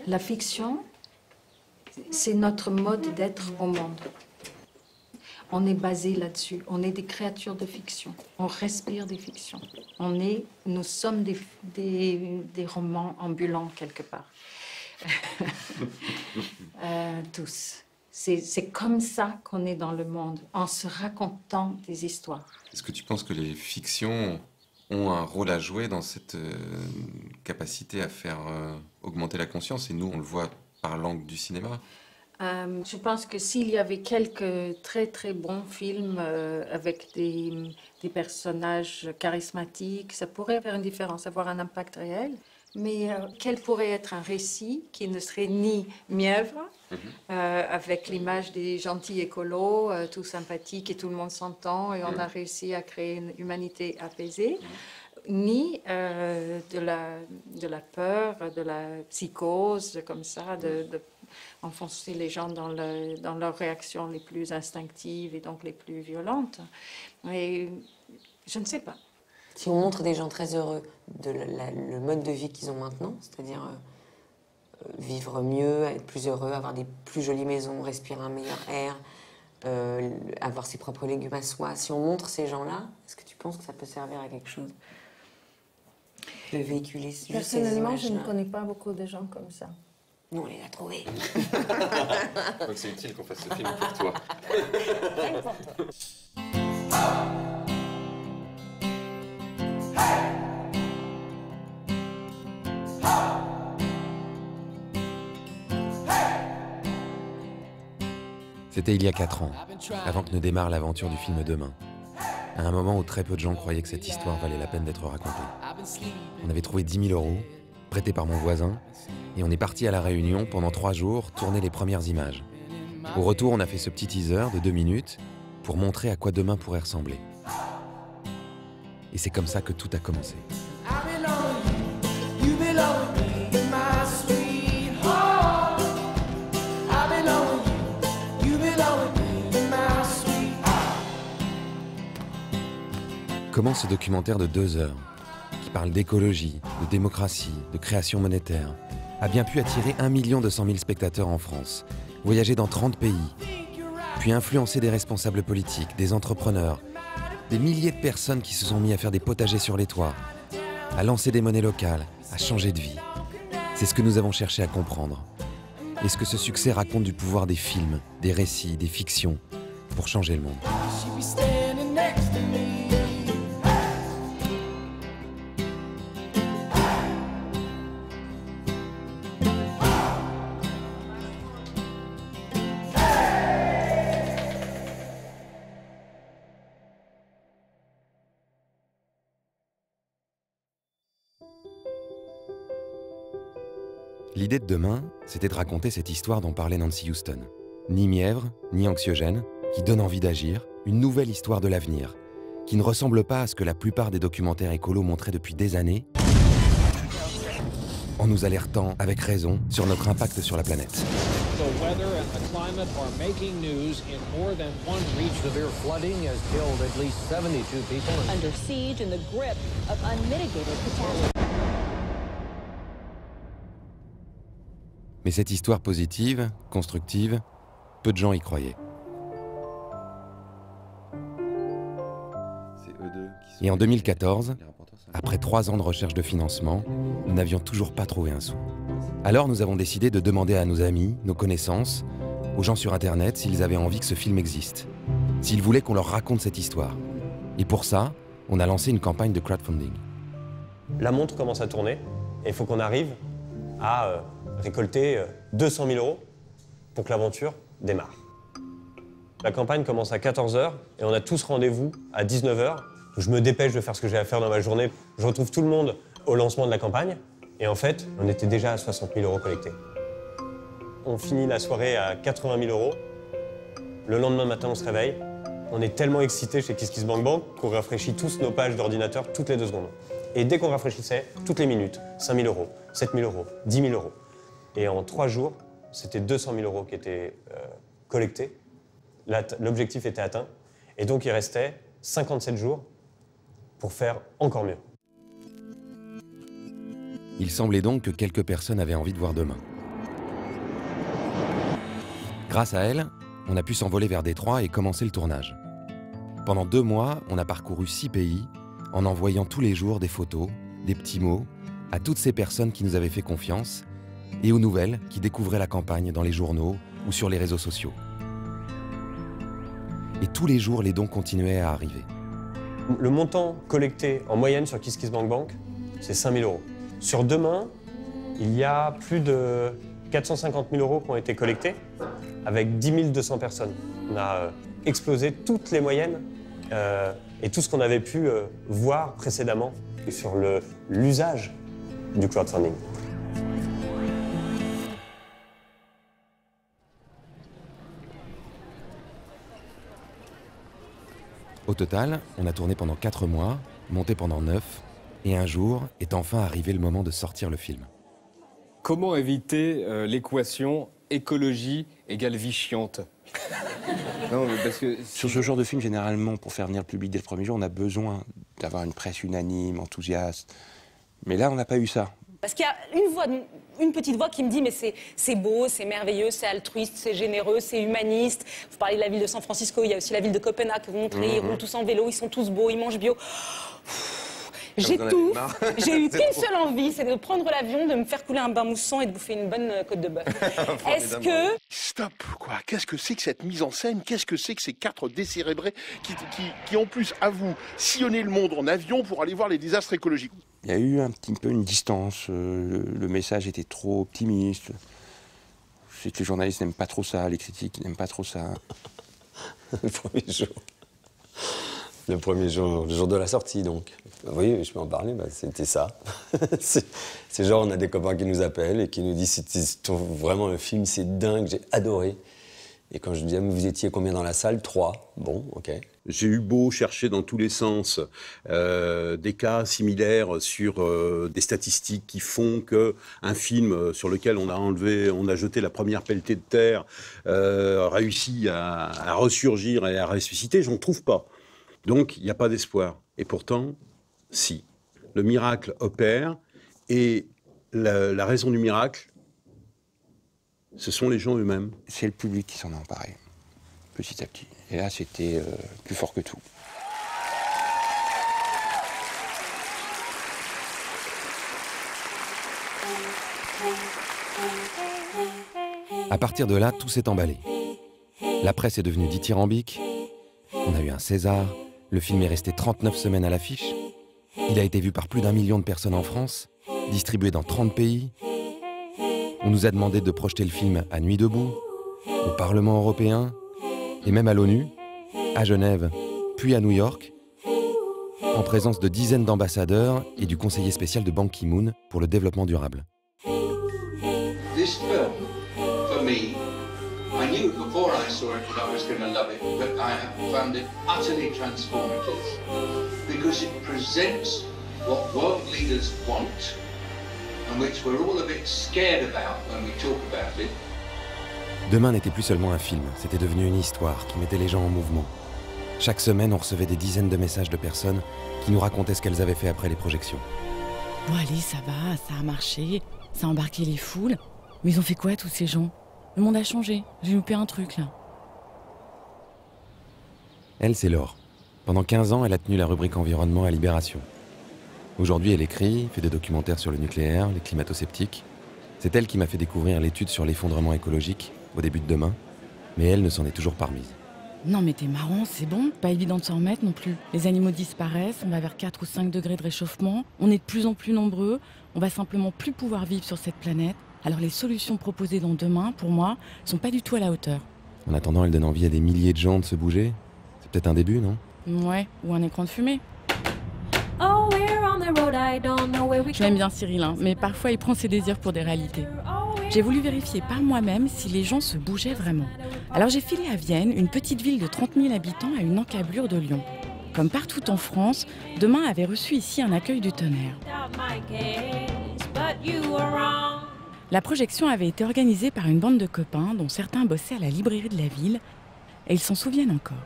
La fiction, c'est notre mode d'être au monde. On est basé là-dessus. On est des créatures de fiction. On respire des fictions. Nous sommes des romans ambulants quelque part. Tous. C'est comme ça qu'on est dans le monde, en se racontant des histoires. Est-ce que tu penses que les fictions ont un rôle à jouer dans cette capacité à faire augmenter la conscience? Et nous, on le voit par l'angle du cinéma. Je pense que s'il y avait quelques très très bons films avec des personnages charismatiques, ça pourrait faire une différence, avoir un impact réel. Mais quel pourrait être un récit qui ne serait ni mièvre, avec l'image des gentils écolos, tout sympathiques et tout le monde s'entend et on a réussi à créer une humanité apaisée, ni de la peur, de la psychose, comme ça, de enfoncer les gens dans leurs réactions les plus instinctives et donc les plus violentes. Et je ne sais pas. Si on montre des gens très heureux le mode de vie qu'ils ont maintenant, c'est-à-dire vivre mieux, être plus heureux, avoir des plus jolies maisons, respirer un meilleur air, avoir ses propres légumes à soi, si on montre ces gens-là, est-ce que tu penses que ça peut servir à quelque chose de véhiculer juste ces images-là? Personnellement, je ne connais pas beaucoup de gens comme ça. Nous, on les a trouvés. Donc c'est utile qu'on fasse ce film pour toi. Rien pour toi. C'était il y a 4 ans, avant que ne démarre l'aventure du film Demain. À un moment où très peu de gens croyaient que cette histoire valait la peine d'être racontée. On avait trouvé 10 000 €, prêtés par mon voisin, et on est parti à La Réunion pendant 3 jours tourner les premières images. Au retour, on a fait ce petit teaser de 2 minutes pour montrer à quoi demain pourrait ressembler. Et c'est comme ça que tout a commencé. Comment ce documentaire de 2 heures, qui parle d'écologie, de démocratie, de création monétaire, a bien pu attirer 1 200 000 spectateurs en France, voyager dans 30 pays, puis influencer des responsables politiques, des entrepreneurs, des milliers de personnes qui se sont mis à faire des potagers sur les toits, à lancer des monnaies locales, à changer de vie. C'est ce que nous avons cherché à comprendre. Et ce que ce succès raconte du pouvoir des films, des récits, des fictions, pour changer le monde. L'idée de Demain, c'était de raconter cette histoire dont parlait Nancy Houston. Ni mièvre, ni anxiogène, qui donne envie d'agir, une nouvelle histoire de l'avenir, qui ne ressemble pas à ce que la plupart des documentaires écolos montraient depuis des années, en nous alertant, avec raison, sur notre impact sur la planète. Mais cette histoire positive, constructive, peu de gens y croyaient. Et en 2014, après 3 ans de recherche de financement, nous n'avions toujours pas trouvé un sou. Alors nous avons décidé de demander à nos amis, nos connaissances, aux gens sur Internet s'ils avaient envie que ce film existe, s'ils voulaient qu'on leur raconte cette histoire. Et pour ça, on a lancé une campagne de crowdfunding. La montre commence à tourner et il faut qu'on arrive à récolter 200 000 € pour que l'aventure démarre. La campagne commence à 14 h et on a tous rendez-vous à 19 h. Je me dépêche de faire ce que j'ai à faire dans ma journée. Je retrouve tout le monde au lancement de la campagne et en fait, on était déjà à 60 000 € collectés. On finit la soirée à 80 000 €. Le lendemain matin, on se réveille. On est tellement excités chez KissKissBankBank qu'on rafraîchit tous nos pages d'ordinateur toutes les 2 secondes. Et dès qu'on rafraîchissait, toutes les minutes, 5 000 €, 7 000 €, 10 000 €. Et en 3 jours, c'était 200 000 € qui étaient collectés. L'objectif était atteint. Et donc, il restait 57 jours pour faire encore mieux. Il semblait donc que quelques personnes avaient envie de voir demain. Grâce à elle, on a pu s'envoler vers Détroit et commencer le tournage. Pendant 2 mois, on a parcouru 6 pays en envoyant tous les jours des photos, des petits mots à toutes ces personnes qui nous avaient fait confiance et aux nouvelles qui découvraient la campagne dans les journaux ou sur les réseaux sociaux. Et tous les jours, les dons continuaient à arriver. Le montant collecté en moyenne sur KissKissBankBank, c'est 5 000 €. Sur demain, il y a plus de 450 000 € qui ont été collectés avec 10 200 personnes. On a explosé toutes les moyennes et tout ce qu'on avait pu voir précédemment sur l'usage du crowdfunding. Au total, on a tourné pendant 4 mois, monté pendant 9, et un jour est enfin arrivé le moment de sortir le film. Comment éviter l'équation écologie égale vie chiante? Non, mais parce que Sur ce genre de film, généralement, pour faire venir le public dès le premier jour, on a besoin d'avoir une presse unanime, enthousiaste. Mais là, on n'a pas eu ça. Parce qu'il y a une petite voix qui me dit mais c'est beau, c'est merveilleux, c'est altruiste, c'est généreux, c'est humaniste. Vous parlez de la ville de San Francisco, il y a aussi la ville de Copenhague que vous montrez, ils roulent tous en vélo, ils sont tous beaux, ils mangent bio. J'étouffe, j'ai eu qu'une seule envie, c'est de prendre l'avion, de me faire couler un bain moussant et de bouffer une bonne côte de bœuf. Est-ce que... Stop, quoi. Qu'est-ce que c'est que cette mise en scène? Qu'est-ce que c'est que ces 4 décérébrés qui en plus, avouent sillonner le monde en avion pour aller voir les désastres écologiques? Il y a eu un petit peu une distance. Le message était trop optimiste. Je sais que les journalistes n'aiment pas trop ça, les critiques n'aiment pas trop ça. Le premier jour. Le premier jour, le jour de la sortie, donc. Oui, je peux en parler, c'était ça. C'est genre, on a des copains qui nous appellent et qui nous disent vraiment le film, c'est dingue, j'ai adoré. Et quand je disais, mais vous étiez combien dans la salle? 3. Bon, ok. J'ai eu beau chercher dans tous les sens des cas similaires sur des statistiques qui font qu'un film sur lequel on a jeté la première pelletée de terre réussit à ressurgir et à ressusciter, j'en trouve pas. Donc, il n'y a pas d'espoir. Et pourtant, si. Le miracle opère et la raison du miracle, ce sont les gens eux-mêmes. C'est le public qui s'en a emparé, petit à petit. Et là, c'était plus fort que tout. À partir de là, tout s'est emballé. La presse est devenue dithyrambique, on a eu un César, le film est resté 39 semaines à l'affiche, il a été vu par plus d'1 million de personnes en France, distribué dans 30 pays. On nous a demandé de projeter le film à Nuit debout, au Parlement européen, et même à l'ONU, à Genève, puis à New York, en présence de dizaines d'ambassadeurs et du conseiller spécial de Ban Ki-moon pour le développement durable. This film, for me, I knew before I saw it that I was going to love it, but I have found it utterly transformative because it presents what world leaders want and which we're all a bit scared about when we talk about it. Demain n'était plus seulement un film, c'était devenu une histoire qui mettait les gens en mouvement. Chaque semaine, on recevait des dizaines de messages de personnes qui nous racontaient ce qu'elles avaient fait après les projections. Bon allez, ça va, ça a marché, ça a embarqué les foules. Mais ils ont fait quoi tous ces gens? Le monde a changé, j'ai loupé un truc là. Elle, c'est Laure. Pendant 15 ans, elle a tenu la rubrique environnement à Libération. Aujourd'hui, elle écrit, fait des documentaires sur le nucléaire, les climato-sceptiques. C'est elle qui m'a fait découvrir l'étude sur l'effondrement écologique, au début de Demain, mais elle ne s'en est toujours pas remise. Non mais t'es marrant, c'est bon, pas évident de s'en remettre non plus. Les animaux disparaissent, on va vers 4 ou 5 degrés de réchauffement, on est de plus en plus nombreux, on va simplement plus pouvoir vivre sur cette planète. Alors les solutions proposées dans Demain, pour moi, sont pas du tout à la hauteur. En attendant, elle donne envie à des milliers de gens de se bouger. C'est peut-être un début, non? Ouais, ou un écran de fumée. Je l'aime bien Cyril, hein, mais parfois il prend ses désirs pour des réalités. J'ai voulu vérifier par moi-même si les gens se bougeaient vraiment. Alors j'ai filé à Vienne, une petite ville de 30 000 habitants à une encablure de Lyon. Comme partout en France, Demain avait reçu ici un accueil du tonnerre. La projection avait été organisée par une bande de copains dont certains bossaient à la librairie de la ville et ils s'en souviennent encore.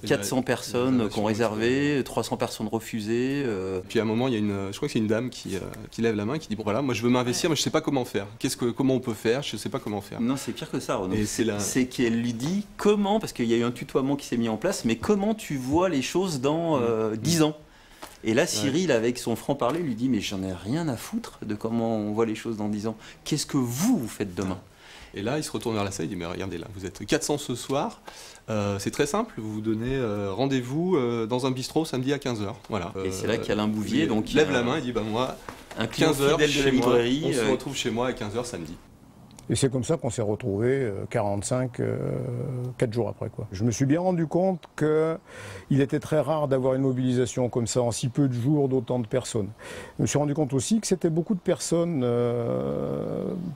400 personnes qui ont réservé, 300 personnes refusées. Puis à un moment, il y a je crois que c'est une dame qui lève la main, qui dit bon voilà, moi je veux m'investir, mais je sais pas comment faire. Comment on peut faire? Je sais pas comment faire. Non, c'est pire que ça, Renaud. Et c'est qu'elle lui dit comment, parce qu'il y a eu un tutoiement qui s'est mis en place, mais comment tu vois les choses dans 10 ans? Et là, Cyril, avec son franc-parler, lui dit mais j'en ai rien à foutre de comment on voit les choses dans 10 ans. Qu'est-ce que vous faites demain? Et là, il se retourne vers la salle, il dit mais regardez là, vous êtes 400 ce soir, c'est très simple, vous vous donnez rendez-vous dans un bistrot samedi à 15h. Voilà. Et c'est là qu'Alain Bouvier donc, lève la main et dit bah moi, un 15h de la librairie, on se retrouve chez moi à 15h samedi. Et c'est comme ça qu'on s'est retrouvés 4 jours après, quoi. Je me suis bien rendu compte qu'il était très rare d'avoir une mobilisation comme ça en si peu de jours d'autant de personnes. Je me suis rendu compte aussi que c'était beaucoup de personnes,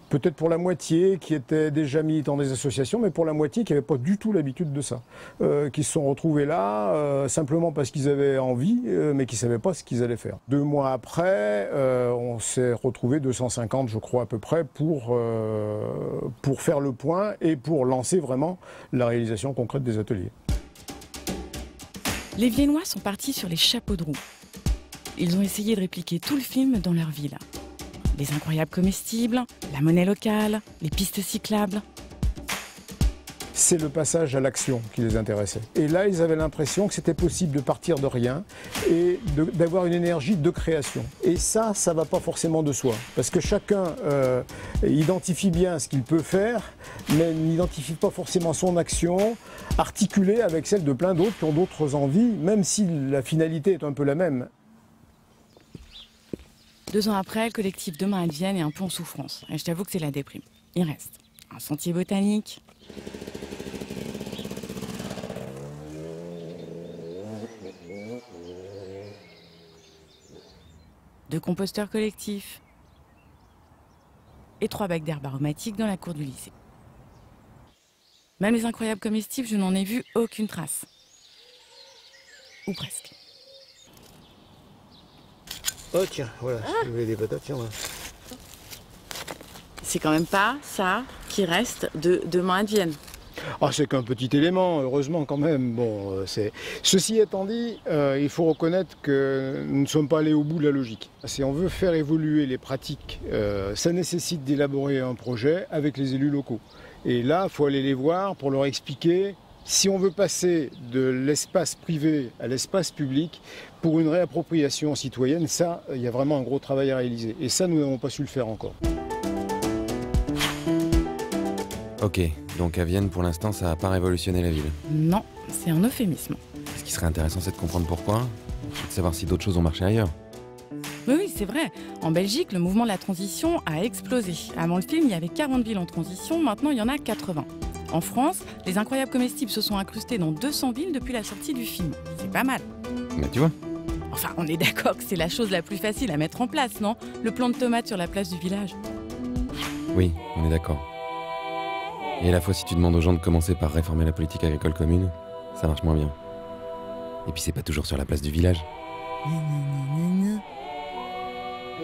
peut-être pour la moitié, qui étaient déjà militants des associations, mais pour la moitié qui n'avaient pas du tout l'habitude de ça. Qui se sont retrouvés là simplement parce qu'ils avaient envie, mais qui ne savaient pas ce qu'ils allaient faire. 2 mois après, on s'est retrouvés 250, je crois, à peu près, pour faire le point et pour lancer vraiment la réalisation concrète des ateliers. Les Viennois sont partis sur les chapeaux de roue. Ils ont essayé de répliquer tout le film dans leur ville. Les incroyables comestibles, la monnaie locale, les pistes cyclables. C'est le passage à l'action qui les intéressait. Et là, ils avaient l'impression que c'était possible de partir de rien et d'avoir une énergie de création. Et ça ne va pas forcément de soi. Parce que chacun identifie bien ce qu'il peut faire, mais n'identifie pas forcément son action articulée avec celle de plein d'autres qui ont d'autres envies, même si la finalité est un peu la même. 2 ans après, le collectif Demain à Vienne est un peu en souffrance. Et je t'avoue que c'est la déprime. Il reste un sentier botanique, de composteurs collectifs et 3 bacs d'herbes aromatiques dans la cour du lycée. Même les incroyables comestibles, je n'en ai vu aucune trace. Ou presque. Oh tiens, voilà, si vous voulez des patates, tiens, voilà. C'est quand même pas ça qui reste de Demain à Vienne. Ah, c'est qu'un petit élément, heureusement quand même. Bon, ceci étant dit, il faut reconnaître que nous ne sommes pas allés au bout de la logique. Si on veut faire évoluer les pratiques, ça nécessite d'élaborer un projet avec les élus locaux. Et là, il faut aller les voir pour leur expliquer si on veut passer de l'espace privé à l'espace public pour une réappropriation citoyenne. Ça, il y a vraiment un gros travail à réaliser. Et ça, nous n'avons pas su le faire encore. Ok, donc à Vienne, pour l'instant, ça n'a pas révolutionné la ville. Non, c'est un euphémisme. Ce qui serait intéressant, c'est de comprendre pourquoi, et de savoir si d'autres choses ont marché ailleurs. Oui, c'est vrai. En Belgique, le mouvement de la transition a explosé. Avant le film, il y avait 40 villes en transition, maintenant il y en a 80. En France, les incroyables comestibles se sont incrustés dans 200 villes depuis la sortie du film. C'est pas mal. Mais tu vois. Enfin, on est d'accord que c'est la chose la plus facile à mettre en place, non? Le plant de tomates sur la place du village. Oui, on est d'accord. Et à la fois, si tu demandes aux gens de commencer par réformer la politique agricole commune, ça marche moins bien. Et puis c'est pas toujours sur la place du village.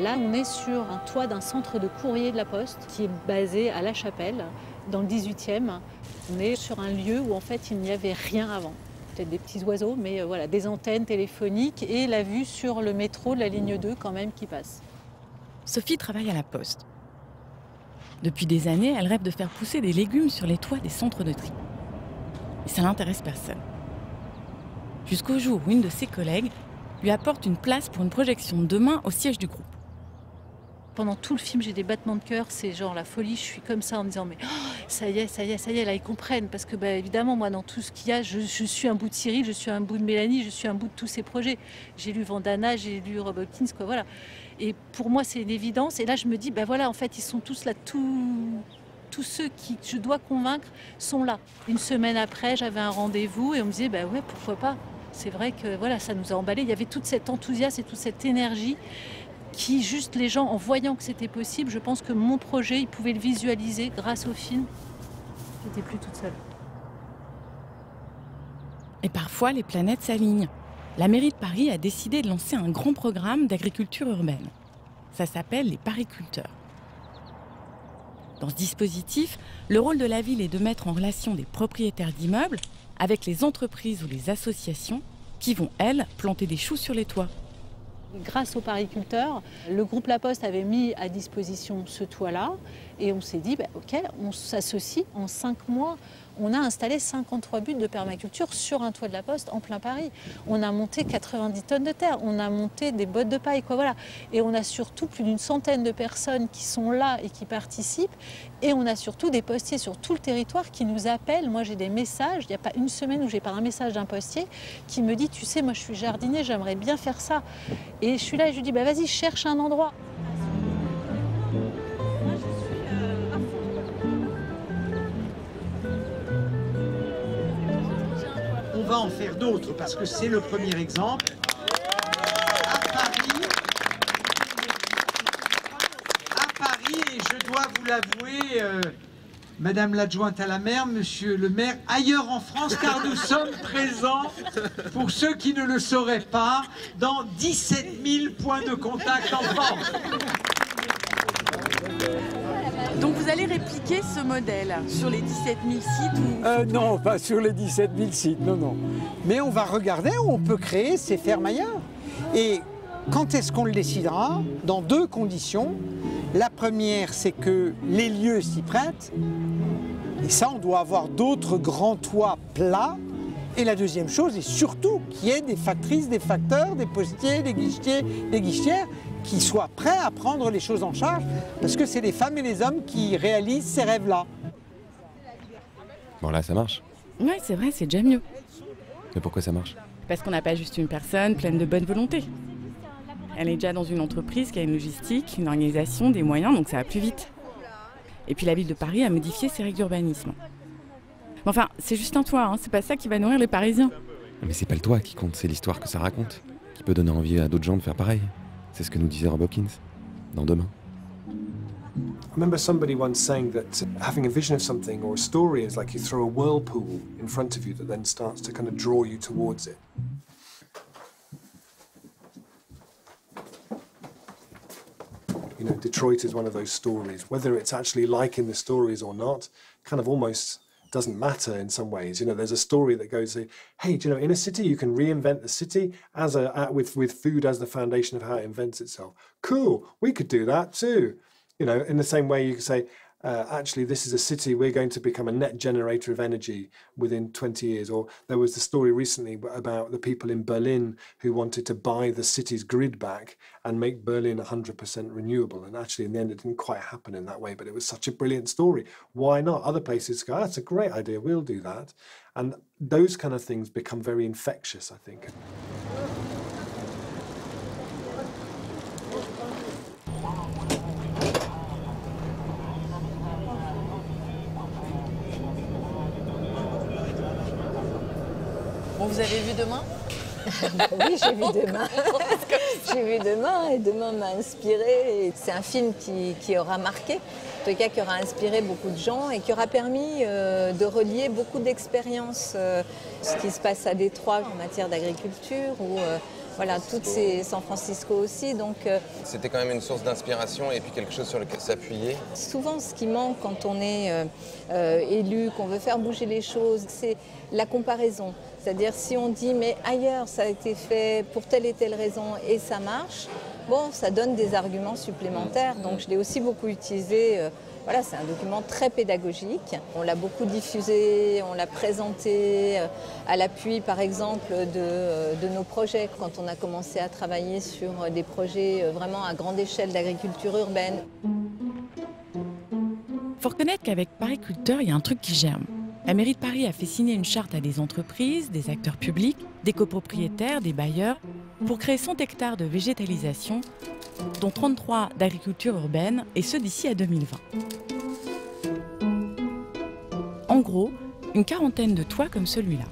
Là, on est sur un toit d'un centre de courrier de la Poste qui est basé à La Chapelle, dans le 18e. On est sur un lieu où en fait il n'y avait rien avant. Peut-être des petits oiseaux, mais voilà, des antennes téléphoniques et la vue sur le métro de la ligne 2 quand même qui passe. Sophie travaille à la Poste. Depuis des années, elle rêve de faire pousser des légumes sur les toits des centres de tri. Et ça n'intéresse personne. Jusqu'au jour où une de ses collègues lui apporte une place pour une projection demain au siège du groupe. Pendant tout le film, j'ai des battements de cœur, c'est genre la folie, je suis comme ça en me disant mais oh, ça y est, là ils comprennent. Parce que bah, évidemment, moi dans tout ce qu'il y a, je suis un bout de Cyril, je suis un bout de Mélanie, je suis un bout de tous ces projets. J'ai lu Vandana, j'ai lu Rob Hopkins, quoi, voilà. Et pour moi, c'est une évidence. Et là, je me dis, ben voilà, en fait, ils sont tous là, tous ceux qui je dois convaincre sont là. Une semaine après, j'avais un rendez-vous et on me disait, ben ouais, pourquoi pas. C'est vrai que voilà, ça nous a emballés. Il y avait tout cet enthousiasme et toute cette énergie qui, juste les gens, en voyant que c'était possible, je pense que mon projet, ils pouvaient le visualiser grâce au film. J'étais plus toute seule. Et parfois, les planètes s'alignent. La mairie de Paris a décidé de lancer un grand programme d'agriculture urbaine. Ça s'appelle les pariculteurs. Dans ce dispositif, le rôle de la ville est de mettre en relation des propriétaires d'immeubles avec les entreprises ou les associations qui vont, elles, planter des choux sur les toits. Grâce aux pariculteurs, le groupe La Poste avait mis à disposition ce toit-là et on s'est dit, ok, on s'associe. En 5 mois, on a installé 53 buts de permaculture sur un toit de La Poste en plein Paris. On a monté 90 tonnes de terre, on a monté des bottes de paille, voilà. Et on a surtout plus d'une centaine de personnes qui sont là et qui participent. Et on a surtout des postiers sur tout le territoire qui nous appellent. Moi, j'ai des messages. Il n'y a pas une semaine où j'ai pas un message d'un postier qui me dit, tu sais, moi, je suis jardinier, j'aimerais bien faire ça. Et je suis là et je lui dis, vas-y, cherche un endroit. On va en faire d'autres parce que c'est le premier exemple. À Paris, et je dois vous l'avouer, Madame l'adjointe à la maire, Monsieur le maire, ailleurs en France, car nous sommes présents, pour ceux qui ne le sauraient pas, dans 17 000 points de contact en France. Donc vous allez répliquer ce modèle sur les 17 000 sites ou... Non, pas sur les 17 000 sites, non. Mais on va regarder où on peut créer ces fermes ailleurs. Et quand est-ce qu'on le décidera? Dans 2 conditions. La première, c'est que les lieux s'y prêtent. Et ça, on doit avoir d'autres grands toits plats. Et la deuxième chose, et surtout, qu'il y ait des factrices, des facteurs, des postiers, des guichetiers, des guichetières qui soient prêts à prendre les choses en charge, parce que c'est les femmes et les hommes qui réalisent ces rêves-là. Bon, là, ça marche. Oui, c'est vrai, c'est déjà mieux. Mais pourquoi ça marche? Parce qu'on n'a pas juste une personne pleine de bonne volonté. Elle est déjà dans une entreprise qui a une logistique, une organisation, des moyens, donc ça va plus vite. Et puis la ville de Paris a modifié ses règles d'urbanisme. Mais enfin, c'est juste un toit, hein, c'est pas ça qui va nourrir les Parisiens. Mais c'est pas le toit qui compte, c'est l'histoire que ça raconte, qui peut donner envie à d'autres gens de faire pareil. C'est ce que nous disait Rob Hawkins dans Demain. I remember somebody once saying that having a vision of something or a story is like you throw a whirlpool in front of you that then starts to kind of draw you towards it. You know, Detroit is one of those stories. Whether it's actually like in the stories or not, kind of almost doesn't matter in some ways. You know, there's a story that goes, hey, do you know, in a city you can reinvent the city as with food as the foundation of how it invents itself. Cool, we could do that too. You know, in the same way you could say, actually, this is a city, we're going to become a net generator of energy within 20 years. Or there was the story recently about the people in Berlin who wanted to buy the city's grid back and make Berlin 100% renewable. And actually, in the end, it didn't quite happen in that way, but it was such a brilliant story. Why not? Other places go, that's a great idea, we'll do that. And those kind of things become very infectious, I think. Bon, vous avez vu Demain? Oui, j'ai vu Demain. J'ai vu Demain et Demain m'a inspirée. C'est un film qui aura marqué, en tout cas qui aura inspiré beaucoup de gens et qui aura permis de relier beaucoup d'expériences. Ce qui se passe à Détroit en matière d'agriculture ou voilà, toutes ces San Francisco aussi. Donc, c'était quand même une source d'inspiration et puis quelque chose sur lequel s'appuyer. Souvent, ce qui manque quand on est élu, qu'on veut faire bouger les choses, c'est la comparaison. C'est-à-dire si on dit mais ailleurs ça a été fait pour telle et telle raison et ça marche, bon ça donne des arguments supplémentaires. Donc je l'ai aussi beaucoup utilisé. Voilà, c'est un document très pédagogique. On l'a beaucoup diffusé, on l'a présenté à l'appui par exemple de nos projets quand on a commencé à travailler sur des projets vraiment à grande échelle d'agriculture urbaine. Faut reconnaître qu'avec Pariculteurs, il y a un truc qui germe. La mairie de Paris a fait signer une charte à des entreprises, des acteurs publics, des copropriétaires, des bailleurs, pour créer 100 hectares de végétalisation, dont 33 d'agriculture urbaine, et ce d'ici à 2020. En gros, une quarantaine de toits comme celui-là.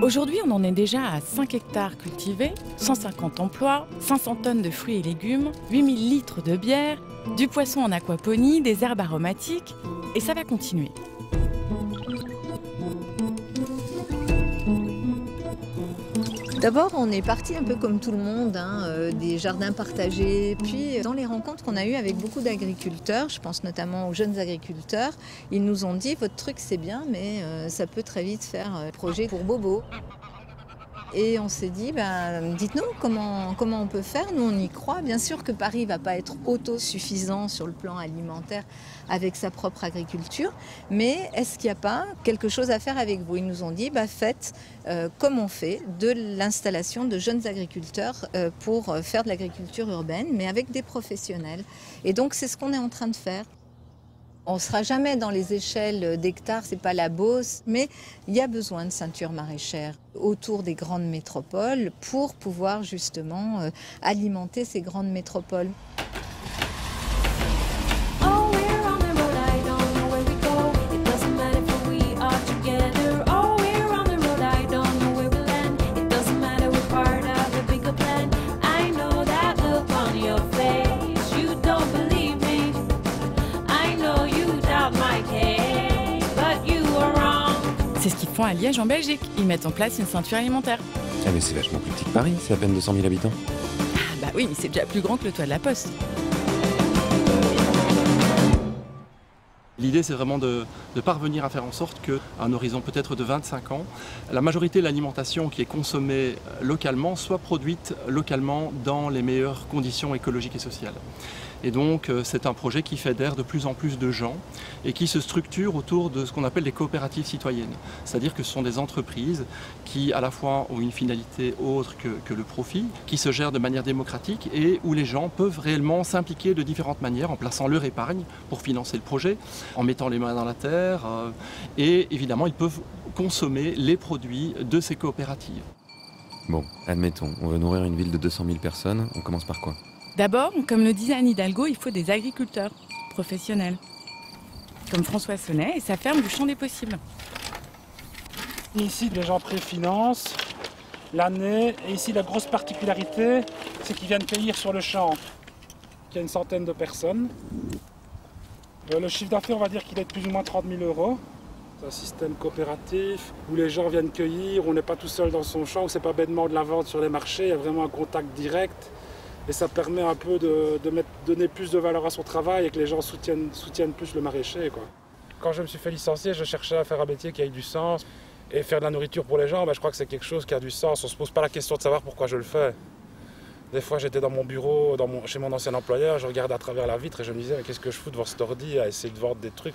Aujourd'hui, on en est déjà à 5 hectares cultivés, 150 emplois, 500 tonnes de fruits et légumes, 8000 litres de bière, du poisson en aquaponie, des herbes aromatiques, et ça va continuer. D'abord, on est parti un peu comme tout le monde, des jardins partagés. Puis, dans les rencontres qu'on a eues avec beaucoup d'agriculteurs, je pense notamment aux jeunes agriculteurs, ils nous ont dit « Votre truc, c'est bien, mais ça peut très vite faire projet pour bobo ». Et on s'est dit, dites-nous comment on peut faire, nous on y croit. Bien sûr que Paris ne va pas être autosuffisant sur le plan alimentaire avec sa propre agriculture, mais est-ce qu'il n'y a pas quelque chose à faire avec vous? Ils nous ont dit, faites comme on fait de l'installation de jeunes agriculteurs pour faire de l'agriculture urbaine, mais avec des professionnels. Et donc c'est ce qu'on est en train de faire. On ne sera jamais dans les échelles d'hectares, ce n'est pas la Beauce, mais il y a besoin de ceintures maraîchères autour des grandes métropoles pour pouvoir justement alimenter ces grandes métropoles. C'est ce qu'ils font à Liège en Belgique. Ils mettent en place une ceinture alimentaire. Ah mais c'est vachement plus petit que Paris, c'est à peine 200 000 habitants. Ah bah oui, mais c'est déjà plus grand que le toit de la Poste. L'idée, c'est vraiment de parvenir à faire en sorte qu'à un horizon peut-être de 25 ans, la majorité de l'alimentation qui est consommée localement soit produite localement dans les meilleures conditions écologiques et sociales. Et donc, c'est un projet qui fédère de plus en plus de gens et qui se structure autour de ce qu'on appelle des coopératives citoyennes. C'est-à-dire que ce sont des entreprises qui, à la fois, ont une finalité autre que le profit, qui se gèrent de manière démocratique et où les gens peuvent réellement s'impliquer de différentes manières en plaçant leur épargne pour financer le projet, en mettant les mains dans la terre et évidemment, ils peuvent consommer les produits de ces coopératives. Bon, admettons, on veut nourrir une ville de 200 000 personnes, on commence par quoi? D'abord, comme le disait Anne Hidalgo, il faut des agriculteurs professionnels. Comme François Sonnet et sa ferme du Champ des Possibles. Ici, les gens préfinancent l'année. Et ici, la grosse particularité, c'est qu'ils viennent cueillir sur le champ. Il y a une centaine de personnes. Le chiffre d'affaires, on va dire qu'il est de plus ou moins 30 000 €. C'est un système coopératif où les gens viennent cueillir, on n'est pas tout seul dans son champ, où c'est pas bêtement de la vente sur les marchés, il y a vraiment un contact direct. Et ça permet un peu de donner plus de valeur à son travail et que les gens soutiennent plus le maraîcher, quoi. Quand je me suis fait licencier, je cherchais à faire un métier qui ait du sens. Et faire de la nourriture pour les gens, je crois que c'est quelque chose qui a du sens. On ne se pose pas la question de savoir pourquoi je le fais. Des fois, j'étais dans mon bureau, chez mon ancien employeur, je regardais à travers la vitre et je me disais, qu'est-ce que je fous devant cet ordi à essayer de vendre des trucs.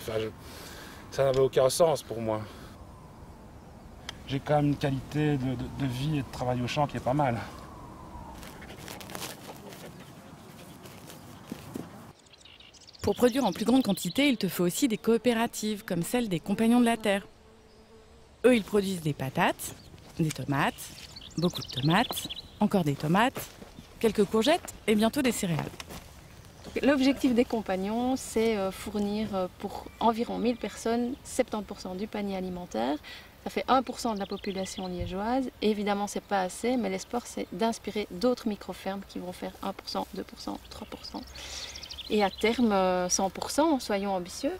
Ça n'avait aucun sens pour moi. J'ai quand même une qualité de vie et de travail au champ qui est pas mal. Pour produire en plus grande quantité, il te faut aussi des coopératives, comme celle des Compagnons de la Terre. Eux, ils produisent des patates, des tomates, beaucoup de tomates, encore des tomates, quelques courgettes et bientôt des céréales. L'objectif des Compagnons, c'est fournir pour environ 1000 personnes 70% du panier alimentaire. Ça fait 1% de la population liégeoise. Et évidemment, ce n'est pas assez, mais l'espoir, c'est d'inspirer d'autres micro-fermes qui vont faire 1%, 2%, 3%. Et à terme, 100%, soyons ambitieux.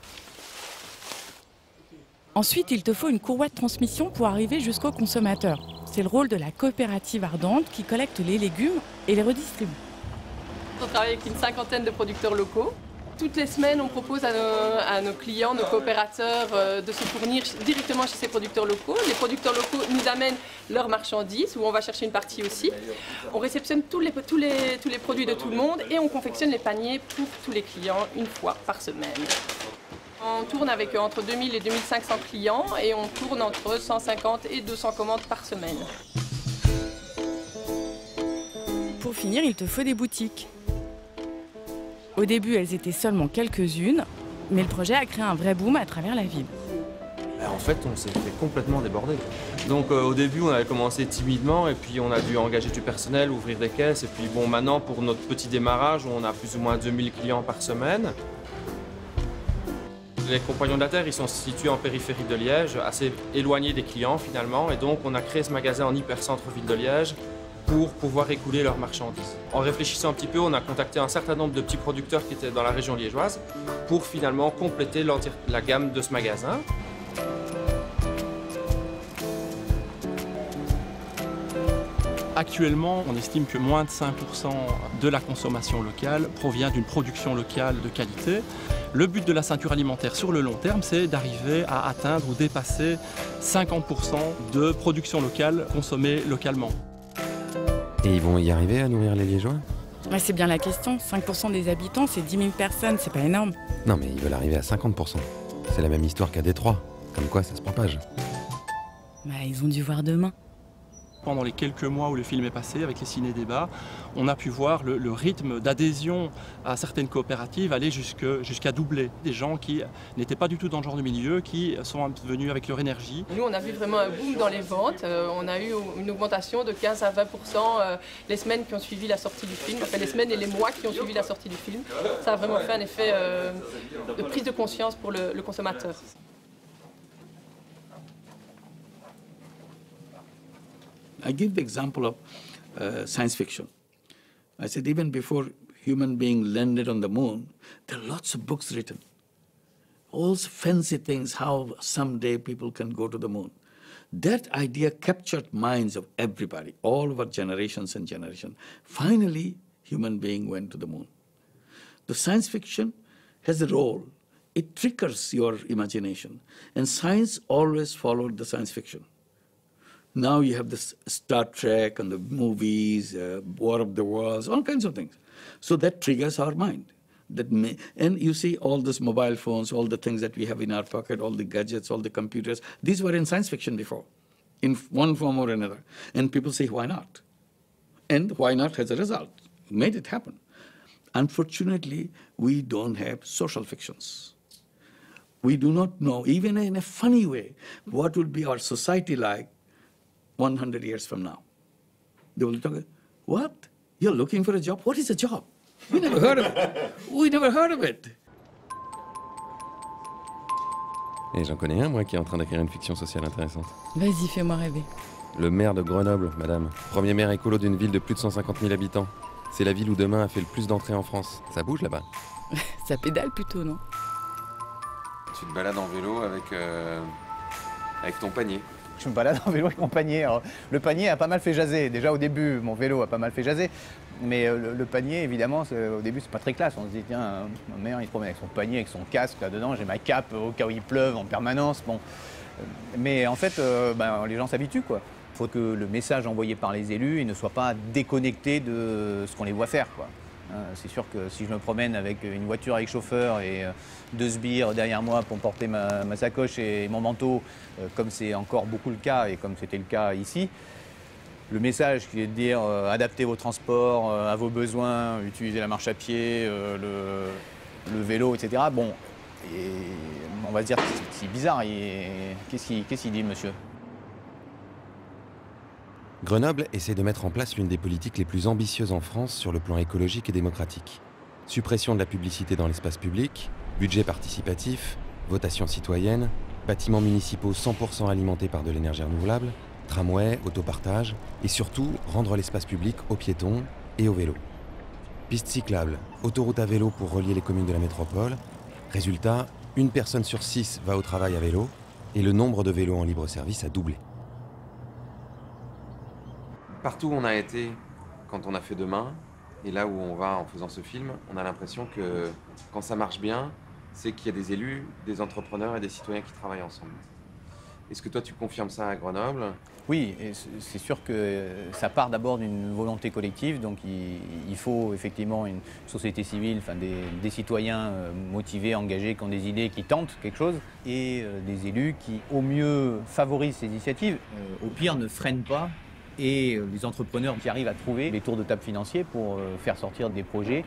Ensuite, il te faut une courroie de transmission pour arriver jusqu'au consommateur. C'est le rôle de la coopérative Ardente qui collecte les légumes et les redistribue. On travaille avec une cinquantaine de producteurs locaux. Toutes les semaines, on propose à nos clients, nos coopérateurs, de se fournir directement chez ces producteurs locaux. Les producteurs locaux nous amènent leurs marchandises, où on va chercher une partie aussi. On réceptionne tous les produits de tout le monde et on confectionne les paniers pour tous les clients une fois par semaine. On tourne avec entre 2000 et 2500 clients et on tourne entre 150 et 200 commandes par semaine. Pour finir, il te faut des boutiques. Au début, elles étaient seulement quelques-unes, mais le projet a créé un vrai boom à travers la ville. En fait, on s'est fait complètement déborder. Donc au début, on avait commencé timidement et puis on a dû engager du personnel, ouvrir des caisses. Et puis bon, maintenant, pour notre petit démarrage, on a plus ou moins 2000 clients par semaine. Les Compagnons de la Terre, ils sont situés en périphérie de Liège, assez éloignés des clients finalement. Et donc, on a créé ce magasin en hyper-centre-ville de Liège pour pouvoir écouler leurs marchandises. En réfléchissant un petit peu, on a contacté un certain nombre de petits producteurs qui étaient dans la région liégeoise pour finalement compléter la gamme de ce magasin. Actuellement, on estime que moins de 5% de la consommation locale provient d'une production locale de qualité. Le but de la ceinture alimentaire sur le long terme, c'est d'arriver à atteindre ou dépasser 50% de production locale consommée localement. Et ils vont y arriver à nourrir les Liégeois? Ouais, c'est bien la question. 5% des habitants, c'est 10 000 personnes, c'est pas énorme. Non, mais ils veulent arriver à 50%. C'est la même histoire qu'à Détroit. Comme quoi, ça se propage. Bah, ils ont dû voir demain. Pendant les quelques mois où le film est passé, avec les ciné-débats, on a pu voir le rythme d'adhésion à certaines coopératives aller jusqu'à doubler. Des gens qui n'étaient pas du tout dans ce genre de milieu, qui sont venus avec leur énergie. Nous, on a vu vraiment un boom dans les ventes. On a eu une augmentation de 15 à 20% les semaines qui ont suivi la sortie du film, enfin les semaines et les mois qui ont suivi la sortie du film. Ça a vraiment fait un effet de prise de conscience pour le consommateur. I give the example of science fiction. I said even before human being landed on the moon, there are lots of books written. All fancy things, how someday people can go to the moon. That idea captured minds of everybody, all over generations and generations. Finally, human being went to the moon. The science fiction has a role. It triggers your imagination. And science always followed the science fiction. Now you have this Star Trek and the movies, War of the Worlds, all kinds of things. So that triggers our mind. And you see all these mobile phones, all the things that we have in our pocket, all the gadgets, all the computers. These were in science fiction before, in one form or another. And people say, why not? And why not has a result. Made it happen. Unfortunately, we don't have social fictions. We do not know, even in a funny way, what will be our society like 100 years from now. They will talk, what? You're looking for a job? What is a job? We never heard of it. We never heard of it. Et j'en connais un, moi, qui est en train d'écrire une fiction sociale intéressante. Vas-y, fais-moi rêver. Le maire de Grenoble, madame. Premier maire écolo d'une ville de plus de 150 000 habitants. C'est la ville où demain a fait le plus d'entrées en France. Ça bouge là-bas. Ça pédale plutôt, non? Tu te balades en vélo avec ton panier. Je me balade en vélo avec mon panier. Alors, le panier a pas mal fait jaser. Déjà au début, mon vélo a pas mal fait jaser. Mais le panier, évidemment, au début, c'est pas très classe. On se dit, tiens, un maire, il se promène avec son panier, avec son casque là-dedans. J'ai ma cape au cas où il pleuve en permanence. Bon. Mais en fait, les gens s'habituent, quoi. Il faut que le message envoyé par les élus il ne soit pas déconnecté de ce qu'on les voit faire, quoi. C'est sûr que si je me promène avec une voiture avec chauffeur et 2 sbires derrière moi pour porter ma sacoche et mon manteau, comme c'est encore beaucoup le cas et comme c'était le cas ici, le message qui est de dire adaptez vos transports à vos besoins, utilisez la marche à pied, le vélo, etc. Bon, et on va se dire que c'est bizarre. Qu'est-ce qu'il dit, monsieur ? Grenoble essaie de mettre en place l'une des politiques les plus ambitieuses en France sur le plan écologique et démocratique. Suppression de la publicité dans l'espace public, budget participatif, votation citoyenne, bâtiments municipaux 100% alimentés par de l'énergie renouvelable, tramway, autopartage et surtout rendre l'espace public aux piétons et aux vélos. Pistes cyclables, autoroute à vélo pour relier les communes de la métropole. Résultat, 1 personne sur 6 va au travail à vélo et le nombre de vélos en libre service a doublé. Partout où on a été quand on a fait Demain, et là où on va en faisant ce film, on a l'impression que quand ça marche bien, c'est qu'il y a des élus, des entrepreneurs et des citoyens qui travaillent ensemble. Est-ce que toi tu confirmes ça à Grenoble ? Oui, c'est sûr que ça part d'abord d'une volonté collective, donc il faut effectivement une société civile, enfin des citoyens motivés, engagés, qui ont des idées, qui tentent quelque chose, et des élus qui au mieux favorisent ces initiatives, au pire ne freinent pas, et les entrepreneurs qui arrivent à trouver les tours de table financiers pour faire sortir des projets.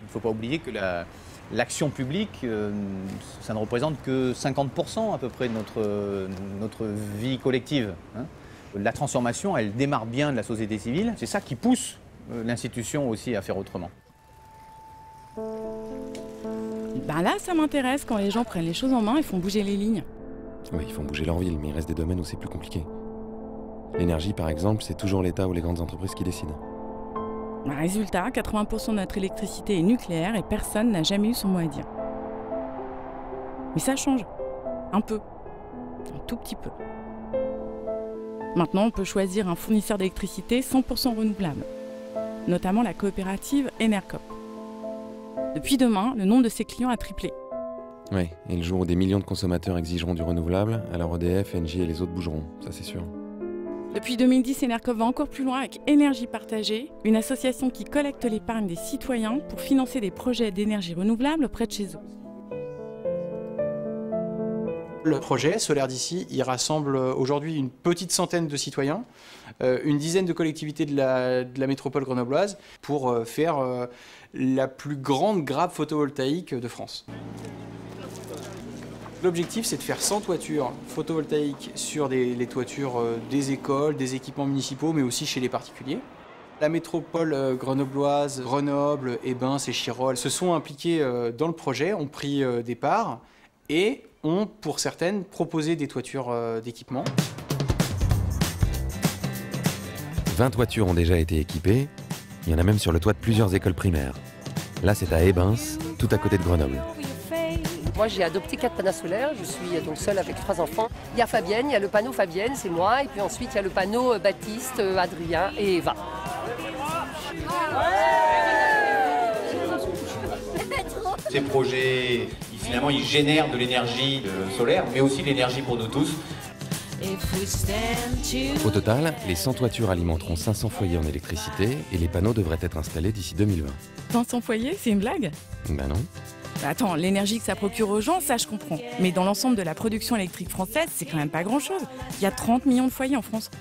Il ne faut pas oublier que l'action publique, ça ne représente que 50% à peu près de notre vie collective. La transformation, elle démarre bien de la société civile. C'est ça qui pousse l'institution aussi à faire autrement. Là, ça m'intéresse quand les gens prennent les choses en main et font bouger les lignes. Oui, ils font bouger leur ville, mais il reste des domaines où c'est plus compliqué. L'énergie, par exemple, c'est toujours l'État ou les grandes entreprises qui décident. Résultat, 80% de notre électricité est nucléaire et personne n'a jamais eu son mot à dire. Mais ça change. Un peu. Un tout petit peu. Maintenant, on peut choisir un fournisseur d'électricité 100% renouvelable, notamment la coopérative Enercop. Depuis demain, le nombre de ses clients a triplé. Oui, et le jour où des millions de consommateurs exigeront du renouvelable, alors EDF, Engie et les autres bougeront, ça c'est sûr. Depuis 2010, Enercop va encore plus loin avec Énergie Partagée, une association qui collecte l'épargne des citoyens pour financer des projets d'énergie renouvelable près de chez eux. Le projet Solaire d'ici, il rassemble aujourd'hui une petite centaine de citoyens, une dizaine de collectivités de la métropole grenobloise pour faire la plus grande grappe photovoltaïque de France. L'objectif, c'est de faire 100 toitures photovoltaïques sur les toitures des écoles, des équipements municipaux, mais aussi chez les particuliers. La métropole grenobloise, Grenoble, Ebens et Chirol se sont impliqués dans le projet, ont pris des parts et ont, pour certaines, proposé des toitures d'équipement. 20 toitures ont déjà été équipées, il y en a même sur le toit de plusieurs écoles primaires. Là, c'est à Ebens, tout à côté de Grenoble. Moi, j'ai adopté 4 panneaux solaires, je suis donc seule avec 3 enfants. Il y a Fabienne, il y a le panneau Fabienne, c'est moi, et puis ensuite il y a le panneau Baptiste, Adrien et Eva. Ces projets, finalement, ils génèrent de l'énergie solaire, mais aussi de l'énergie pour nous tous. Au total, les 100 toitures alimenteront 500 foyers en électricité et les panneaux devraient être installés d'ici 2020. 500 foyers, c'est une blague? Ben non. Attends, l'énergie que ça procure aux gens, ça je comprends. Mais dans l'ensemble de la production électrique française, c'est quand même pas grand-chose. Il y a 30 millions de foyers en France.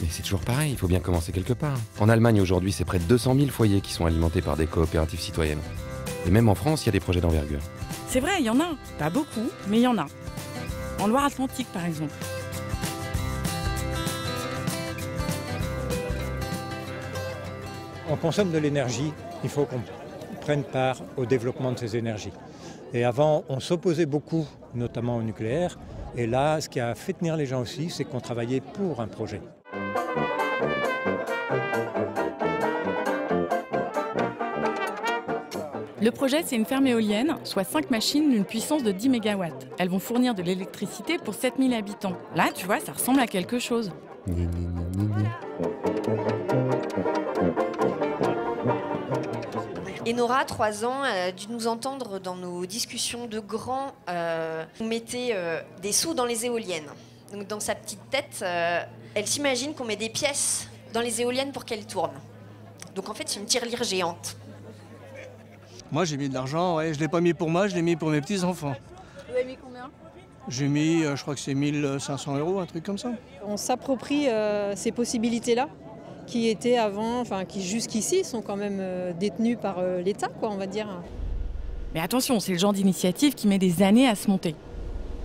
Mais c'est toujours pareil, il faut bien commencer quelque part. En Allemagne aujourd'hui, c'est près de 200 000 foyers qui sont alimentés par des coopératives citoyennes. Et même en France, il y a des projets d'envergure. C'est vrai, il y en a. Pas beaucoup, mais il y en a. En Loire-Atlantique, par exemple. On consomme de l'énergie, il faut qu'on prenne part au développement de ces énergies. Et avant, on s'opposait beaucoup, notamment au nucléaire. Et là, ce qui a fait tenir les gens aussi, c'est qu'on travaillait pour un projet. Le projet, c'est une ferme éolienne, soit 5 machines d'une puissance de 10 MW. Elles vont fournir de l'électricité pour 7000 habitants. Là, tu vois, ça ressemble à quelque chose. Et Nora, 3 ans, elle a dû nous entendre dans nos discussions de grands. On mettait des sous dans les éoliennes. Donc dans sa petite tête, elle s'imagine qu'on met des pièces dans les éoliennes pour qu'elles tournent. Donc en fait, c'est une tirelire géante. Moi, j'ai mis de l'argent, ouais. Je ne l'ai pas mis pour moi, je l'ai mis pour mes petits-enfants. Vous avez mis combien? J'ai mis, je crois que c'est 1500 €, un truc comme ça. On s'approprie ces possibilités-là, qui étaient avant, enfin qui jusqu'ici sont quand même détenues par l'État, quoi, on va dire. Mais attention, c'est le genre d'initiative qui met des années à se monter.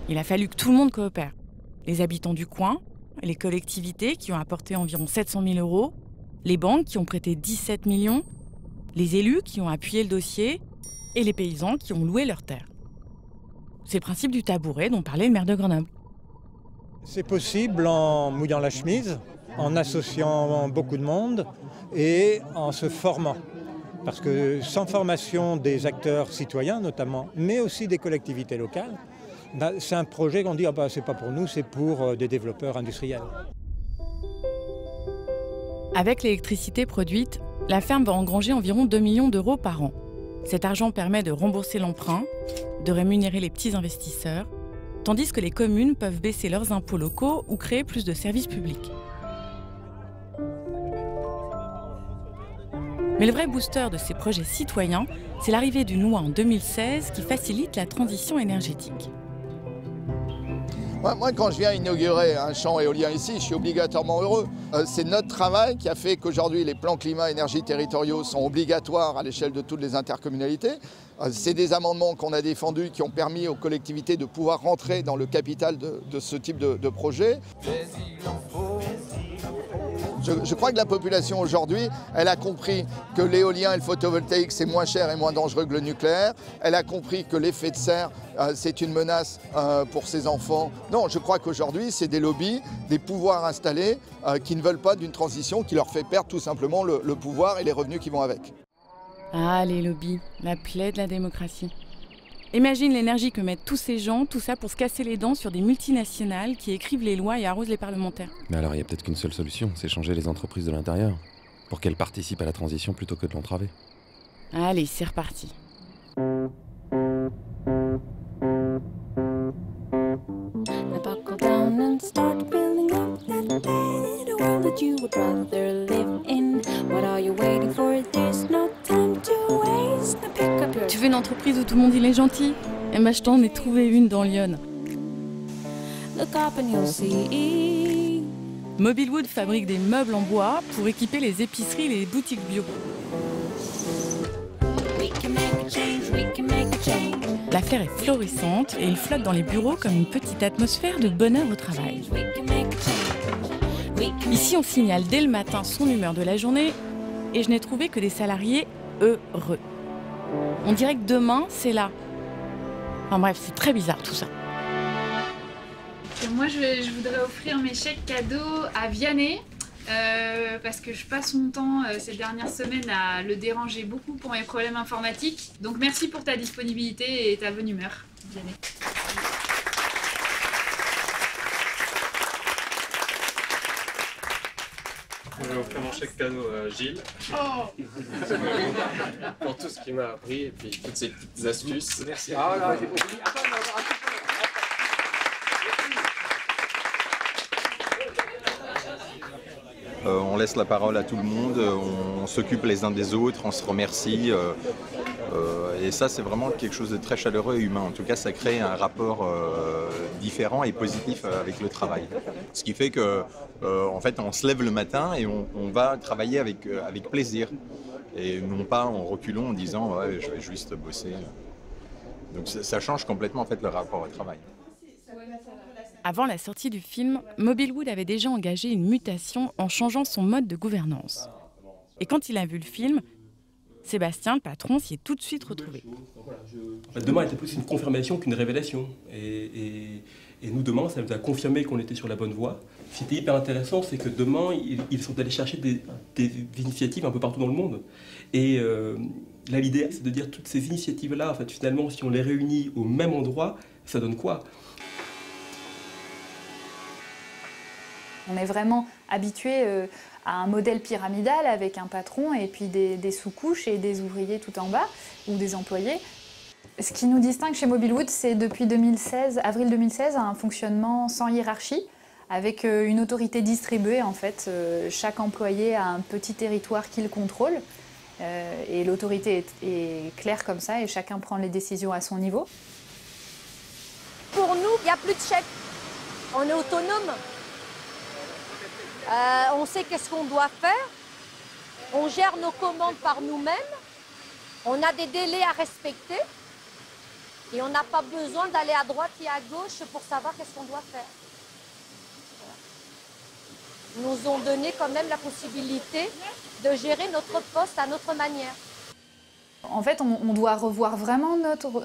Il a fallu que tout le monde coopère. Les habitants du coin, les collectivités qui ont apporté environ 700 000 €, les banques qui ont prêté 17 millions, les élus qui ont appuyé le dossier et les paysans qui ont loué leurs terres. C'est le principe du tabouret dont parlait le maire de Grenoble. C'est possible en mouillant la chemise, en associant beaucoup de monde et en se formant. Parce que sans formation des acteurs citoyens notamment, mais aussi des collectivités locales, c'est un projet qu'on dit ah bah, c'est pas pour nous, c'est pour des développeurs industriels. Avec l'électricité produite, la ferme va engranger environ 2 millions d'euros par an. Cet argent permet de rembourser l'emprunt, de rémunérer les petits investisseurs, tandis que les communes peuvent baisser leurs impôts locaux ou créer plus de services publics. Mais le vrai booster de ces projets citoyens, c'est l'arrivée d'une loi en 2016 qui facilite la transition énergétique. Moi, quand je viens inaugurer un champ éolien ici, je suis obligatoirement heureux. C'est notre travail qui a fait qu'aujourd'hui, les plans climat-énergie territoriaux sont obligatoires à l'échelle de toutes les intercommunalités. C'est des amendements qu'on a défendus qui ont permis aux collectivités de pouvoir rentrer dans le capital de ce type de projet. Je crois que la population aujourd'hui, elle a compris que l'éolien et le photovoltaïque, c'est moins cher et moins dangereux que le nucléaire. Elle a compris que l'effet de serre, c'est une menace pour ses enfants. Non, je crois qu'aujourd'hui, c'est des lobbies, des pouvoirs installés qui ne veulent pas d'une transition qui leur fait perdre tout simplement le pouvoir et les revenus qui vont avec. Ah, les lobbies, la plaie de la démocratie. Imagine l'énergie que mettent tous ces gens, tout ça pour se casser les dents sur des multinationales qui écrivent les lois et arrosent les parlementaires. Mais alors, il y a peut-être qu'une seule solution, c'est changer les entreprises de l'intérieur, pour qu'elles participent à la transition plutôt que de l'entraver. Allez, c'est reparti. Tu veux une entreprise où tout le monde il est gentil? Eh ben je t'en ai trouvé une dans Lyon. Mobilwood fabrique des meubles en bois pour équiper les épiceries et les boutiques bio. L'affaire est florissante et il flotte dans les bureaux comme une petite atmosphère de bonheur au travail. Ici, on signale dès le matin son humeur de la journée et je n'ai trouvé que des salariés heureux. On dirait que demain, c'est là. Enfin bref, c'est très bizarre tout ça. Moi, je voudrais offrir mes chèques cadeaux à Vianney. Parce que je passe mon temps ces dernières semaines à le déranger beaucoup pour mes problèmes informatiques. Donc merci pour ta disponibilité et ta bonne humeur, Vianney. Je vais offrir mon chèque cadeau à Gilles. Oh. Pour tout ce qu'il m'a appris et puis toutes ces petites astuces. Merci. Ah là, j'ai compris. On laisse la parole à tout le monde, on s'occupe les uns des autres, on se remercie. Et ça, c'est vraiment quelque chose de très chaleureux et humain. En tout cas, ça crée un rapport différent et positif avec le travail. Ce qui fait que, en fait, on se lève le matin et on va travailler avec plaisir. Et non pas en reculant en disant ouais, je vais juste bosser. Donc ça change complètement en fait, le rapport au travail. Avant la sortie du film, Mobilwood avait déjà engagé une mutation en changeant son mode de gouvernance. Et quand il a vu le film, Sébastien, le patron, s'y est tout de suite retrouvé. Demain était plus une confirmation qu'une révélation. Et nous, demain, ça nous a confirmé qu'on était sur la bonne voie. Ce qui était hyper intéressant, c'est que demain, ils sont allés chercher des initiatives un peu partout dans le monde. Et là, l'idée, c'est de dire toutes ces initiatives-là, en fait, finalement, si on les réunit au même endroit, ça donne quoi ? On est vraiment habitué à un modèle pyramidal avec un patron et puis des sous-couches et des ouvriers tout en bas ou des employés. Ce qui nous distingue chez Mobilwood, c'est depuis 2016, avril 2016, un fonctionnement sans hiérarchie avec une autorité distribuée. En fait, chaque employé a un petit territoire qu'il contrôle et l'autorité est claire comme ça et chacun prend les décisions à son niveau. Pour nous, il n'y a plus de chèques. On est autonome. On sait qu'est-ce qu'on doit faire, on gère nos commandes par nous-mêmes, on a des délais à respecter et on n'a pas besoin d'aller à droite et à gauche pour savoir qu'est-ce qu'on doit faire. Ils nous ont donné quand même la possibilité de gérer notre poste à notre manière. En fait, on doit revoir vraiment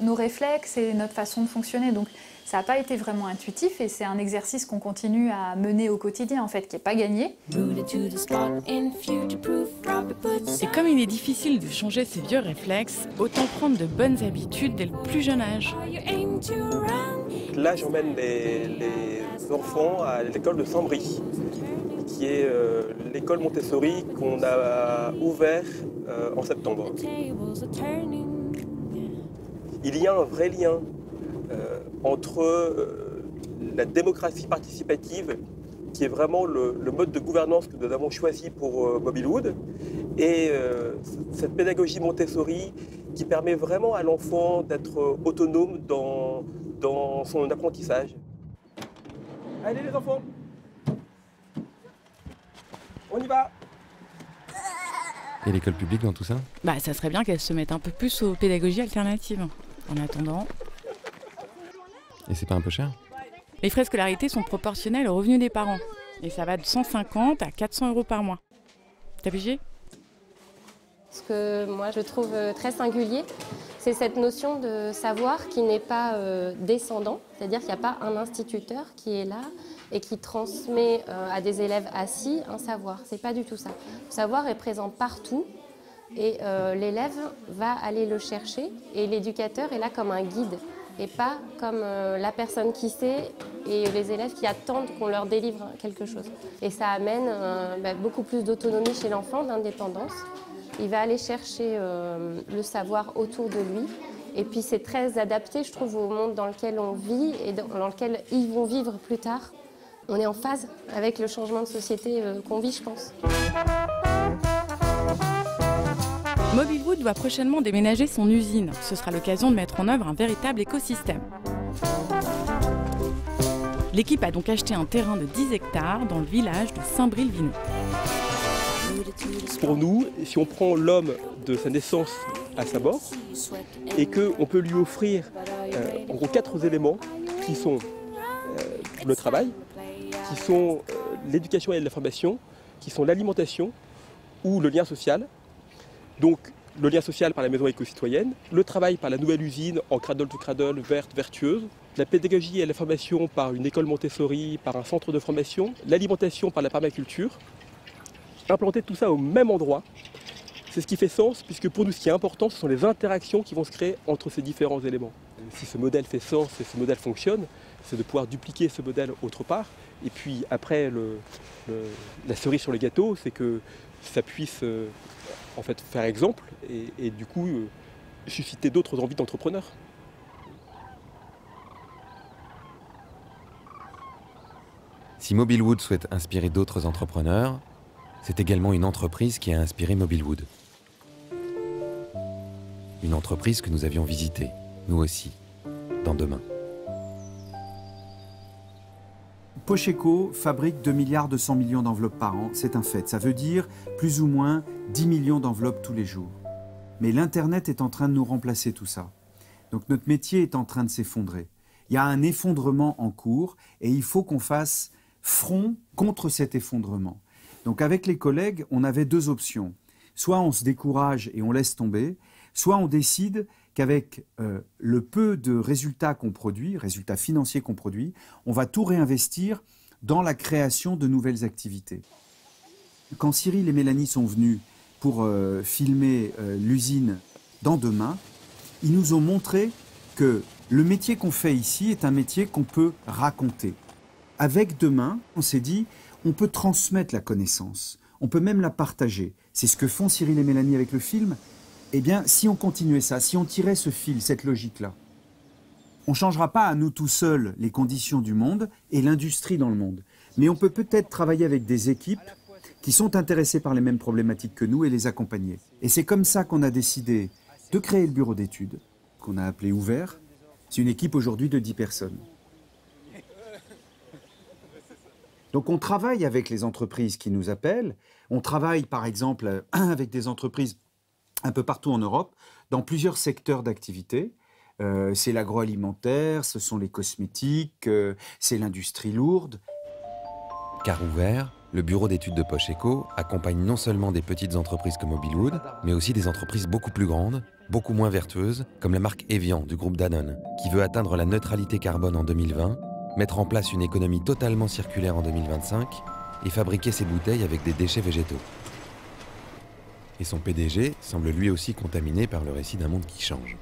nos réflexes et notre façon de fonctionner. Donc, ça n'a pas été vraiment intuitif et c'est un exercice qu'on continue à mener au quotidien, en fait, qui n'est pas gagné. Et comme il est difficile de changer ses vieux réflexes, autant prendre de bonnes habitudes dès le plus jeune âge. Là, j'emmène les enfants à l'école de Saint-Brie, qui est l'école Montessori qu'on a ouvert en septembre. Il y a un vrai lien entre la démocratie participative, qui est vraiment le mode de gouvernance que nous avons choisi pour Mobilwood, et cette pédagogie Montessori qui permet vraiment à l'enfant d'être autonome dans son apprentissage. Allez les enfants, on y va! Et l'école publique dans tout ça? Bah, ça serait bien qu'elle se mette un peu plus aux pédagogies alternatives. En attendant... Et c'est pas un peu cher? Les frais de scolarité sont proportionnels aux revenus des parents. Et ça va de 150 à 400 € par mois. T'as pigé? Ce que moi je trouve très singulier, c'est cette notion de savoir qui n'est pas descendant. C'est-à-dire qu'il n'y a pas un instituteur qui est là et qui transmet à des élèves assis un savoir. C'est pas du tout ça. Le savoir est présent partout, et l'élève va aller le chercher et l'éducateur est là comme un guide et pas comme la personne qui sait et les élèves qui attendent qu'on leur délivre quelque chose. Et ça amène beaucoup plus d'autonomie chez l'enfant, d'indépendance. Il va aller chercher le savoir autour de lui. Et puis c'est très adapté, je trouve, au monde dans lequel on vit et dans lequel ils vont vivre plus tard. On est en phase avec le changement de société qu'on vit, je pense. Mobilwood doit prochainement déménager son usine. Ce sera l'occasion de mettre en œuvre un véritable écosystème. L'équipe a donc acheté un terrain de 10 hectares dans le village de Saint-Bril-Vineux. Pour nous, si on prend l'homme de sa naissance à sa mort et qu'on peut lui offrir en gros 4 éléments qui sont le travail, qui sont l'éducation et la formation, qui sont l'alimentation ou le lien social. Donc le lien social par la maison éco-citoyenne, le travail par la nouvelle usine en cradle to cradle verte, vertueuse, la pédagogie et la formation par une école Montessori, par un centre de formation, l'alimentation par la permaculture. Implanter tout ça au même endroit, c'est ce qui fait sens, puisque pour nous ce qui est important, ce sont les interactions qui vont se créer entre ces différents éléments. Si ce modèle fait sens et ce modèle fonctionne, c'est de pouvoir dupliquer ce modèle autre part. Et puis après, la cerise sur le gâteau, c'est que ça puisse en fait faire exemple et du coup susciter d'autres envies d'entrepreneurs. Si Mobilwood souhaite inspirer d'autres entrepreneurs, c'est également une entreprise qui a inspiré Mobilwood. Une entreprise que nous avions visitée, nous aussi, dans Demain. Pocheco fabrique 2 milliards 200 millions d'enveloppes par an, c'est un fait. Ça veut dire plus ou moins 10 millions d'enveloppes tous les jours. Mais l'Internet est en train de nous remplacer tout ça. Donc notre métier est en train de s'effondrer. Il y a un effondrement en cours et il faut qu'on fasse front contre cet effondrement. Donc avec les collègues, on avait 2 options. Soit on se décourage et on laisse tomber, soit on décide qu'avec le peu de résultats qu'on produit, résultats financiers qu'on produit, on va tout réinvestir dans la création de nouvelles activités. Quand Cyril et Mélanie sont venus pour filmer l'usine dans Demain, ils nous ont montré que le métier qu'on fait ici est un métier qu'on peut raconter. Avec Demain, on s'est dit, on peut transmettre la connaissance, on peut même la partager. C'est ce que font Cyril et Mélanie avec le film. Eh bien, si on continuait ça, si on tirait ce fil, cette logique-là, on ne changera pas à nous tout seuls les conditions du monde et l'industrie dans le monde. Mais on peut peut-être travailler avec des équipes qui sont intéressées par les mêmes problématiques que nous et les accompagner. Et c'est comme ça qu'on a décidé de créer le bureau d'études, qu'on a appelé Ouvert. C'est une équipe aujourd'hui de 10 personnes. Donc on travaille avec les entreprises qui nous appellent. On travaille par exemple avec des entreprises un peu partout en Europe, dans plusieurs secteurs d'activité. C'est l'agroalimentaire, ce sont les cosmétiques, c'est l'industrie lourde. Car Ouvert, le bureau d'études de Pocheco accompagne non seulement des petites entreprises comme Mobilwood, mais aussi des entreprises beaucoup plus grandes, beaucoup moins vertueuses, comme la marque Evian du groupe Danone, qui veut atteindre la neutralité carbone en 2020, mettre en place une économie totalement circulaire en 2025 et fabriquer ses bouteilles avec des déchets végétaux. Et son PDG semble lui aussi contaminé par le récit d'un monde qui change.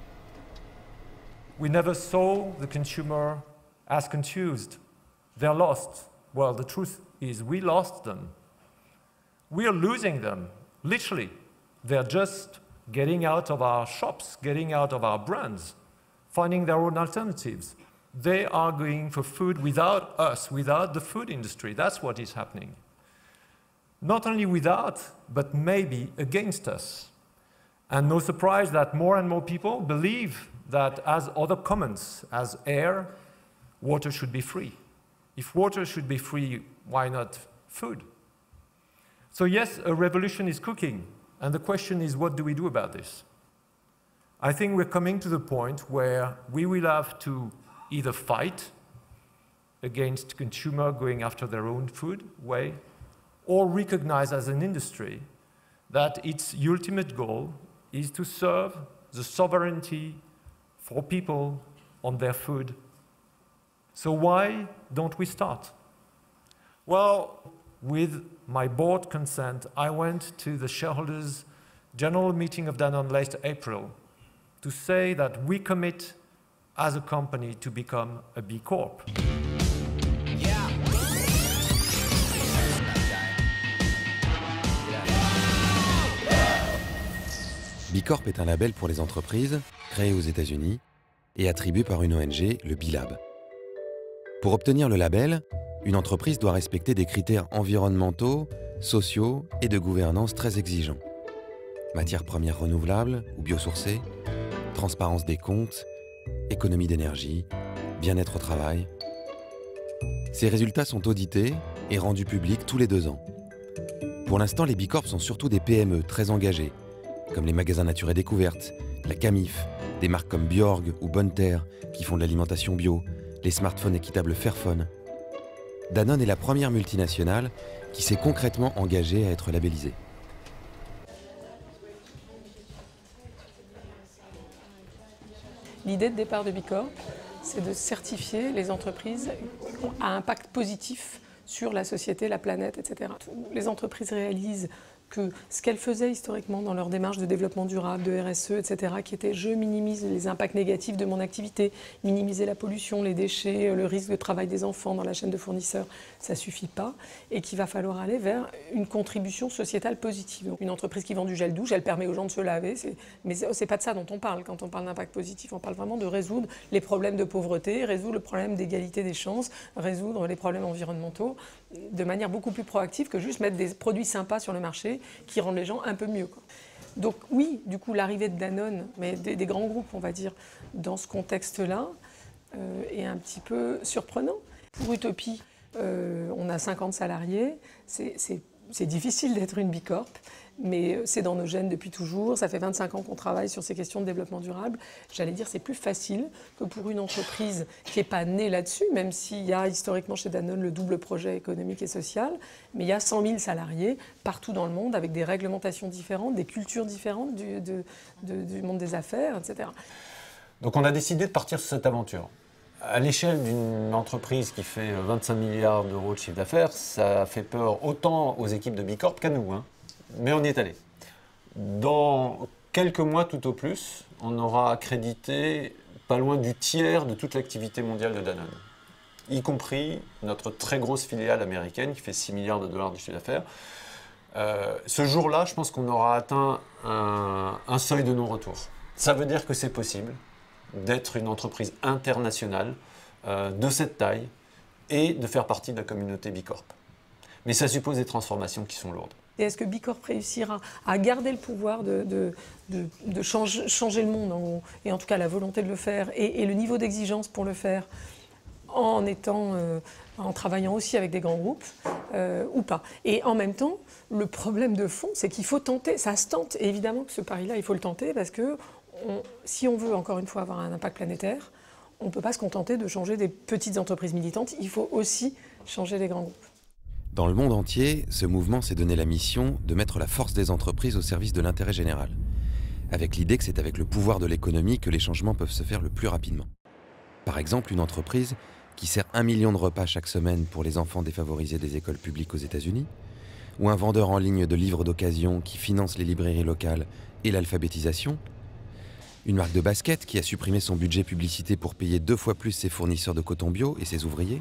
We never saw the consumer as confused. They're lost. Well, the truth is we lost them. We are losing them, literally. They're just getting out of our shops, getting out of our brands, finding their own alternatives. They are going for food without us, without the food industry. That's what is happening. Not only without, but maybe against us. And no surprise that more and more people believe that as other commons, as air, water should be free. If water should be free, why not food? So yes, a revolution is cooking. And the question is, what do we do about this? I think we're coming to the point where we will have to either fight against consumer going after their own food way, or recognize as an industry that its ultimate goal is to serve the sovereignty for people on their food. So why don't we start? Well, with my board consent, I went to the shareholders general meeting of Danone last April to say that we commit as a company to become a B Corp. B Corp est un label pour les entreprises, créé aux États-Unis et attribué par une ONG, le B-Lab. Pour obtenir le label, une entreprise doit respecter des critères environnementaux, sociaux et de gouvernance très exigeants. Matières premières renouvelables ou biosourcées, transparence des comptes, économie d'énergie, bien-être au travail. Ces résultats sont audités et rendus publics tous les 2 ans. Pour l'instant, les B Corp sont surtout des PME très engagées, comme les magasins Nature et Découverte, la Camif, des marques comme Bjorg ou Bonne Terre qui font de l'alimentation bio, les smartphones équitables Fairphone. Danone est la première multinationale qui s'est concrètement engagée à être labellisée. L'idée de départ de B Corp, c'est de certifier les entreprises à impact positif sur la société, la planète, etc. Les entreprises réalisent que ce qu'elles faisaient historiquement dans leur démarche de développement durable, de RSE, etc., qui était je minimise les impacts négatifs de mon activité, minimiser la pollution, les déchets, le risque de travail des enfants dans la chaîne de fournisseurs, ça ne suffit pas, et qu'il va falloir aller vers une contribution sociétale positive. Donc une entreprise qui vend du gel douche, elle permet aux gens de se laver, mais ce n'est pas de ça dont on parle. Quand on parle d'impact positif, on parle vraiment de résoudre les problèmes de pauvreté, résoudre le problème d'égalité des chances, résoudre les problèmes environnementaux de manière beaucoup plus proactive que juste mettre des produits sympas sur le marché qui rendent les gens un peu mieux, quoi. Donc oui, du coup, l'arrivée de Danone, mais des grands groupes, on va dire, dans ce contexte-là, est un petit peu surprenant. Pour Utopie, on a 50 salariés, c'est difficile d'être une B Corp, mais c'est dans nos gènes depuis toujours. Ça fait 25 ans qu'on travaille sur ces questions de développement durable. J'allais dire c'est plus facile que pour une entreprise qui n'est pas née là-dessus, même s'il y a historiquement chez Danone le double projet économique et social, mais il y a 100 000 salariés partout dans le monde avec des réglementations différentes, des cultures différentes du monde des affaires, etc. Donc on a décidé de partir sur cette aventure. À l'échelle d'une entreprise qui fait 25 milliards d'euros de chiffre d'affaires, ça fait peur autant aux équipes de B Corp qu'à nous, hein. Mais on y est allé. Dans quelques mois tout au plus, on aura accrédité pas loin du tiers de toute l'activité mondiale de Danone, y compris notre très grosse filiale américaine qui fait 6 milliards de dollars de chiffre d'affaires. Ce jour-là, je pense qu'on aura atteint un seuil de non-retour. Ça veut dire que c'est possible d'être une entreprise internationale de cette taille et de faire partie de la communauté B Corp. Mais ça suppose des transformations qui sont lourdes. Et est-ce que B Corp réussira à garder le pouvoir de changer le monde, et en tout cas la volonté de le faire, et le niveau d'exigence pour le faire, en travaillant aussi avec des grands groupes, ou pas. Et en même temps, le problème de fond, c'est qu'il faut tenter, ça se tente, et évidemment que ce pari-là, il faut le tenter, parce que si on veut, encore une fois, avoir un impact planétaire, on ne peut pas se contenter de changer des petites entreprises militantes, il faut aussi changer les grands groupes. Dans le monde entier, ce mouvement s'est donné la mission de mettre la force des entreprises au service de l'intérêt général, avec l'idée que c'est avec le pouvoir de l'économie que les changements peuvent se faire le plus rapidement. Par exemple, une entreprise qui sert 1 million de repas chaque semaine pour les enfants défavorisés des écoles publiques aux États-Unis, ou un vendeur en ligne de livres d'occasion qui finance les librairies locales et l'alphabétisation, une marque de basket qui a supprimé son budget publicité pour payer 2 fois plus ses fournisseurs de coton bio et ses ouvriers,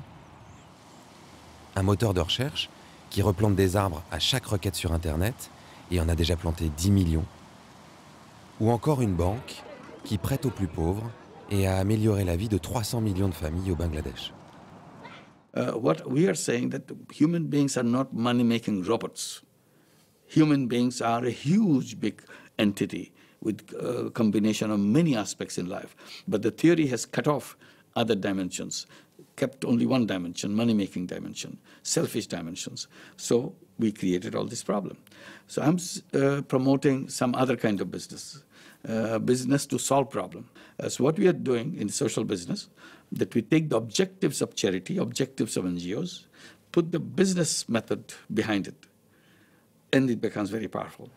un moteur de recherche qui replante des arbres à chaque requête sur Internet et en a déjà planté 10 millions, ou encore une banque qui prête aux plus pauvres et a amélioré la vie de 300 millions de familles au Bangladesh. What we are saying that human beings are not money-making robots. Human beings are a huge, big entity with a combination of many aspects in life. But the theory has cut off other dimensions, kept only one dimension, money-making dimension, selfish dimensions. So we created all this problem. So I'm promoting some other kind of business, business to solve problem. So what we are doing in social business, that we take the objectives of charity, objectives of NGOs, put the business method behind it, and it becomes very powerful.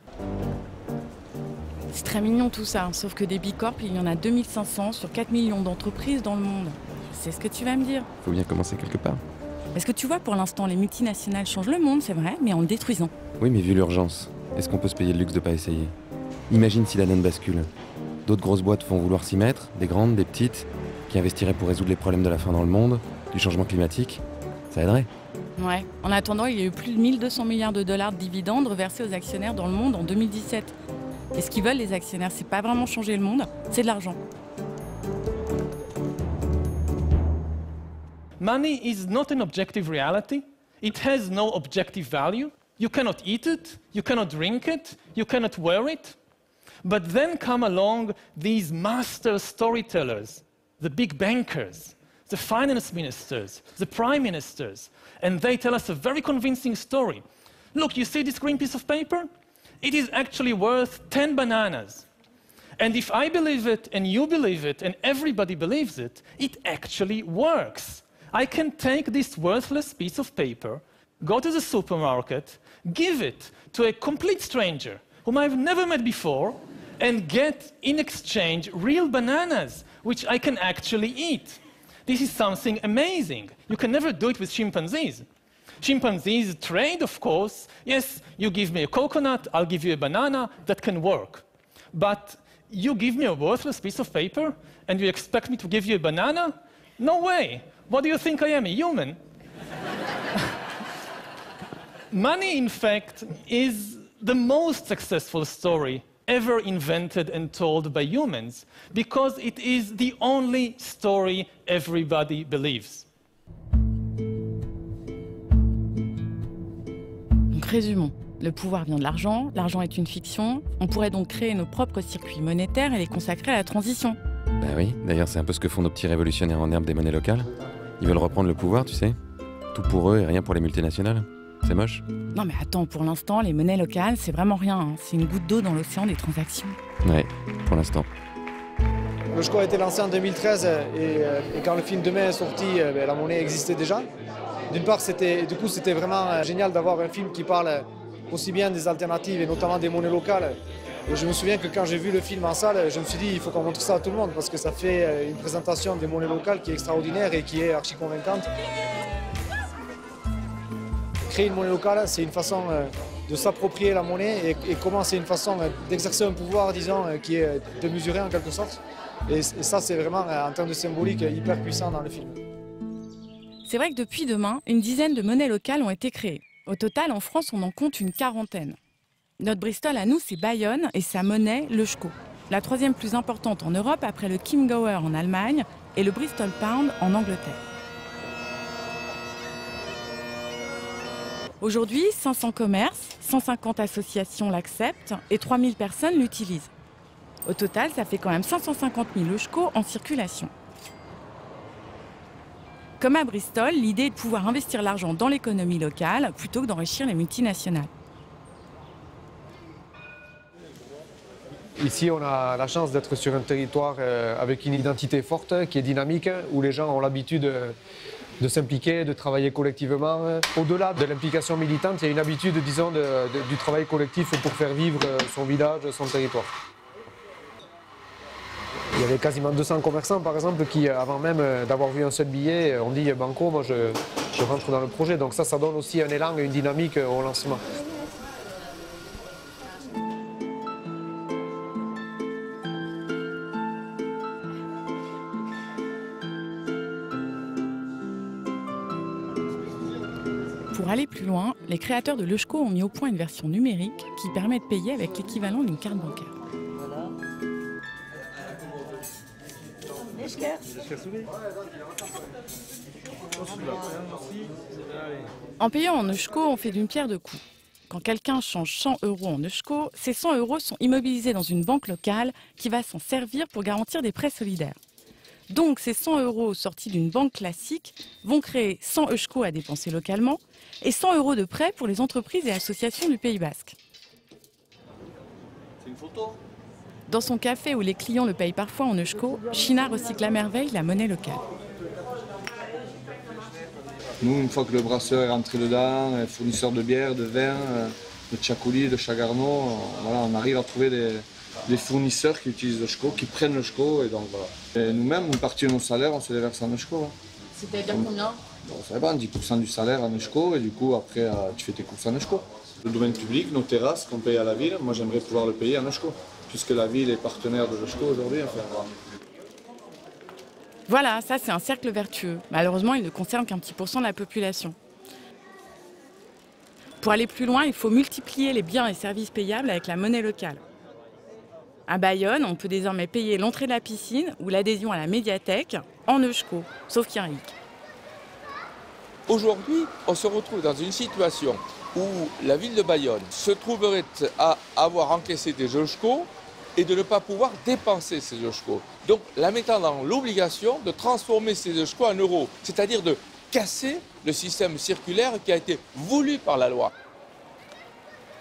C'est très mignon tout ça, sauf que des B Corp, il y en a 2500 sur 4 millions d'entreprises dans le monde. C'est ce que tu vas me dire. Faut bien commencer quelque part. Parce que tu vois, pour l'instant, les multinationales changent le monde, c'est vrai, mais en le détruisant. Oui, mais vu l'urgence, est-ce qu'on peut se payer le luxe de pas essayer ? Imagine si la donne bascule. D'autres grosses boîtes vont vouloir s'y mettre, des grandes, des petites, qui investiraient pour résoudre les problèmes de la faim dans le monde, du changement climatique. Ça aiderait. Ouais. En attendant, il y a eu plus de 1200 milliards de dollars de dividendes reversés aux actionnaires dans le monde en 2017. Et ce qu'ils veulent, les actionnaires, c'est pas vraiment changer le monde, c'est de l'argent. Money is not an objective reality. It has no objective value. You cannot eat it, you cannot drink it, you cannot wear it. But then come along these master storytellers, the big bankers, the finance ministers, the prime ministers, and they tell us a very convincing story. Look, you see this green piece of paper? It is actually worth 10 bananas. And if I believe it, and you believe it, and everybody believes it, it actually works. I can take this worthless piece of paper, go to the supermarket, give it to a complete stranger whom I've never met before, and get in exchange real bananas, which I can actually eat. This is something amazing. You can never do it with chimpanzees. Chimpanzees trade, of course. Yes, you give me a coconut, I'll give you a banana, that can work. But you give me a worthless piece of paper, and you expect me to give you a banana? No way. What do you think I am, a human? Money, in fact, is the most successful story ever invented and told by humans, because it is the only story everybody believes. Donc résumons. Le pouvoir vient de l'argent, l'argent est une fiction. On pourrait donc créer nos propres circuits monétaires et les consacrer à la transition. Bah oui, d'ailleurs c'est un peu ce que font nos petits révolutionnaires en herbe des monnaies locales. Ils veulent reprendre le pouvoir, tu sais. Tout pour eux et rien pour les multinationales. C'est moche. Non mais attends, pour l'instant, les monnaies locales, c'est vraiment rien. Hein. C'est une goutte d'eau dans l'océan des transactions. Ouais, pour l'instant. Le SCHO a été lancé en 2013 et quand le film Demain est sorti, la monnaie existait déjà. D'une part, c'était vraiment génial d'avoir un film qui parle aussi bien des alternatives et notamment des monnaies locales. Et je me souviens que quand j'ai vu le film en salle, je me suis dit il faut qu'on montre ça à tout le monde parce que ça fait une présentation des monnaies locales qui est extraordinaire et qui est archi convaincante. Créer une monnaie locale, c'est une façon de s'approprier la monnaie et comment c'est une façon d'exercer un pouvoir, disons, qui est de mesurer en quelque sorte. Et ça, c'est vraiment, en termes de symbolique, hyper puissant dans le film. C'est vrai que depuis demain, une dizaine de monnaies locales ont été créées. Au total, en France, on en compte une quarantaine. Notre Bristol à nous, c'est Bayonne et sa monnaie, le SCHO. La troisième plus importante en Europe après le Kim Gower en Allemagne et le Bristol Pound en Angleterre. Aujourd'hui, 500 commerces, 150 associations l'acceptent et 3000 personnes l'utilisent. Au total, ça fait quand même 550 000 euskos en circulation. Comme à Bristol, l'idée est de pouvoir investir l'argent dans l'économie locale plutôt que d'enrichir les multinationales. Ici, on a la chance d'être sur un territoire avec une identité forte, qui est dynamique, où les gens ont l'habitude de s'impliquer, de travailler collectivement. Au-delà de l'implication militante, il y a une habitude, disons, du travail collectif pour faire vivre son village, son territoire. Il y avait quasiment 200 commerçants, par exemple, qui, avant même d'avoir vu un seul billet, ont dit « Banco, moi je rentre dans le projet ». Donc ça donne aussi un élan, une dynamique au lancement. Pour aller plus loin, les créateurs de l'Euskho ont mis au point une version numérique qui permet de payer avec l'équivalent d'une carte bancaire. En payant en Euskho, on fait d'une pierre deux coups. Quand quelqu'un change 100 € en Euskho, ces 100 € sont immobilisés dans une banque locale qui va s'en servir pour garantir des prêts solidaires. Donc ces 100 € sortis d'une banque classique vont créer 100 Euskho à dépenser localement et 100 € de prêts pour les entreprises et associations du Pays Basque. C'est une photo. Dans son café où les clients le payent parfois en Euskho, China recycle à merveille la monnaie locale. Nous, une fois que le brasseur est rentré dedans, fournisseur de bière, de vin, de tchakouli, de chagarno, voilà, on arrive à trouver des fournisseurs qui utilisent le SCHO, qui prennent le SCHO. Et donc voilà. Et nous-mêmes, une partie de nos salaires, on se les verse en SCHO. C'est-à-dire combien? Bon, ça dépend, 10% du salaire en SCHO et du coup, après, tu fais tes courses en SCHO. Le domaine public, nos terrasses qu'on paye à la ville, moi j'aimerais pouvoir le payer en SCHO. puisque la ville est partenaire de l'OJCO aujourd'hui. Enfin, Voilà, ça c'est un cercle vertueux. Malheureusement, il ne concerne qu'un petit pourcent de la population. Pour aller plus loin, il faut multiplier les biens et services payables avec la monnaie locale. À Bayonne, on peut désormais payer l'entrée de la piscine ou l'adhésion à la médiathèque en EJCO, sauf qu'il y a un hic. Aujourd'hui, on se retrouve dans une situation où la ville de Bayonne se trouverait à avoir encaissé des EJCO et de ne pas pouvoir dépenser ces EJCO. Donc la mettant dans l'obligation de transformer ces EJCO en euros, c'est-à-dire de casser le système circulaire qui a été voulu par la loi.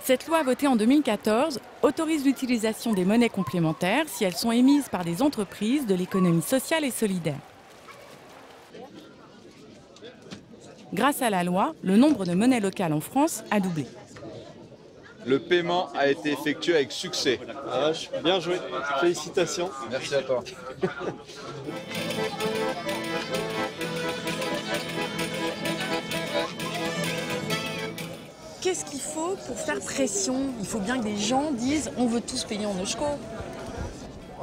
Cette loi votée en 2014 autorise l'utilisation des monnaies complémentaires si elles sont émises par des entreprises de l'économie sociale et solidaire. Grâce à la loi, le nombre de monnaies locales en France a doublé. Le paiement a été effectué avec succès. Bien joué, félicitations. Merci à toi. Qu'est-ce qu'il faut pour faire pression? Il faut bien que des gens disent on veut tous payer en EJCO.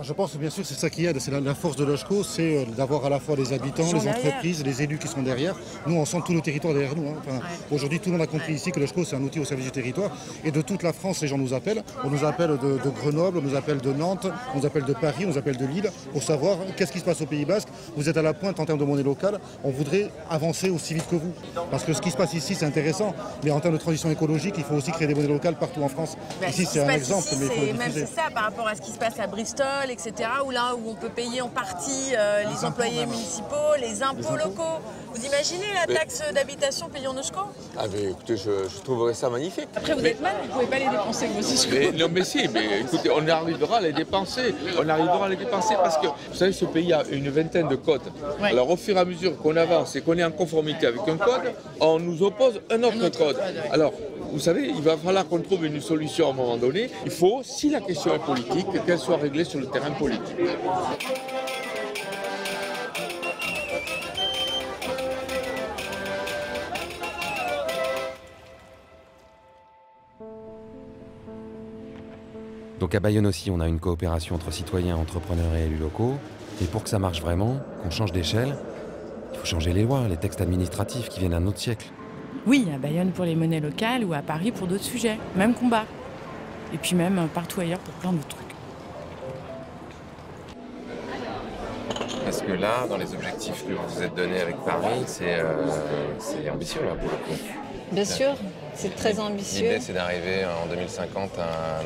Je pense bien sûr c'est ça qui aide, c'est la force de l'OJCO, c'est d'avoir à la fois les habitants, les entreprises, les élus qui sont derrière. Nous on sent tous nos territoires derrière nous. Enfin, aujourd'hui tout le monde a compris ici que l'OJCO c'est un outil au service du territoire. Et de toute la France les gens nous appellent. On nous appelle de Grenoble, on nous appelle de Nantes, on nous appelle de Paris, on nous appelle de Lille pour savoir qu'est-ce qui se passe au Pays Basque. Vous êtes à la pointe en termes de monnaie locale, on voudrait avancer aussi vite que vous. Parce que ce qui se passe ici c'est intéressant, mais en termes de transition écologique il faut aussi créer des monnaies locales partout en France. Ici c'est un exemple, mais il faut le diffuser. Même c'est ça par rapport à ce qui se passe à Bristol, etc. Où on peut payer en partie les employés municipaux, les impôts locaux. Vous imaginez la taxe d'habitation payée en EJCO? Ah mais écoutez, je trouverais ça magnifique. Après vous êtes mal, vous ne pouvez pas les dépenser vos EJCO. Non mais si, mais écoutez, on arrivera à les dépenser. On arrivera à les dépenser parce que, vous savez, ce pays a une vingtaine de codes. Ouais. Alors au fur et à mesure qu'on avance et qu'on est en conformité avec un code, on nous oppose un autre code. Ouais. Alors, vous savez, il va falloir qu'on trouve une solution à un moment donné. Il faut, si la question est politique, qu'elle soit réglée sur le terrain politique. Donc à Bayonne aussi, on a une coopération entre citoyens, entrepreneurs et élus locaux. Et pour que ça marche vraiment, qu'on change d'échelle, il faut changer les lois, les textes administratifs qui viennent d'un autre siècle. Oui, à Bayonne pour les monnaies locales ou à Paris pour d'autres sujets. Même combat. Et puis même partout ailleurs pour plein d'autres trucs. Parce que là, dans les objectifs que vous vous êtes donnés avec Paris, c'est ambitieux là pour le coup. Bien sûr, c'est très ambitieux. L'idée, c'est d'arriver en 2050 à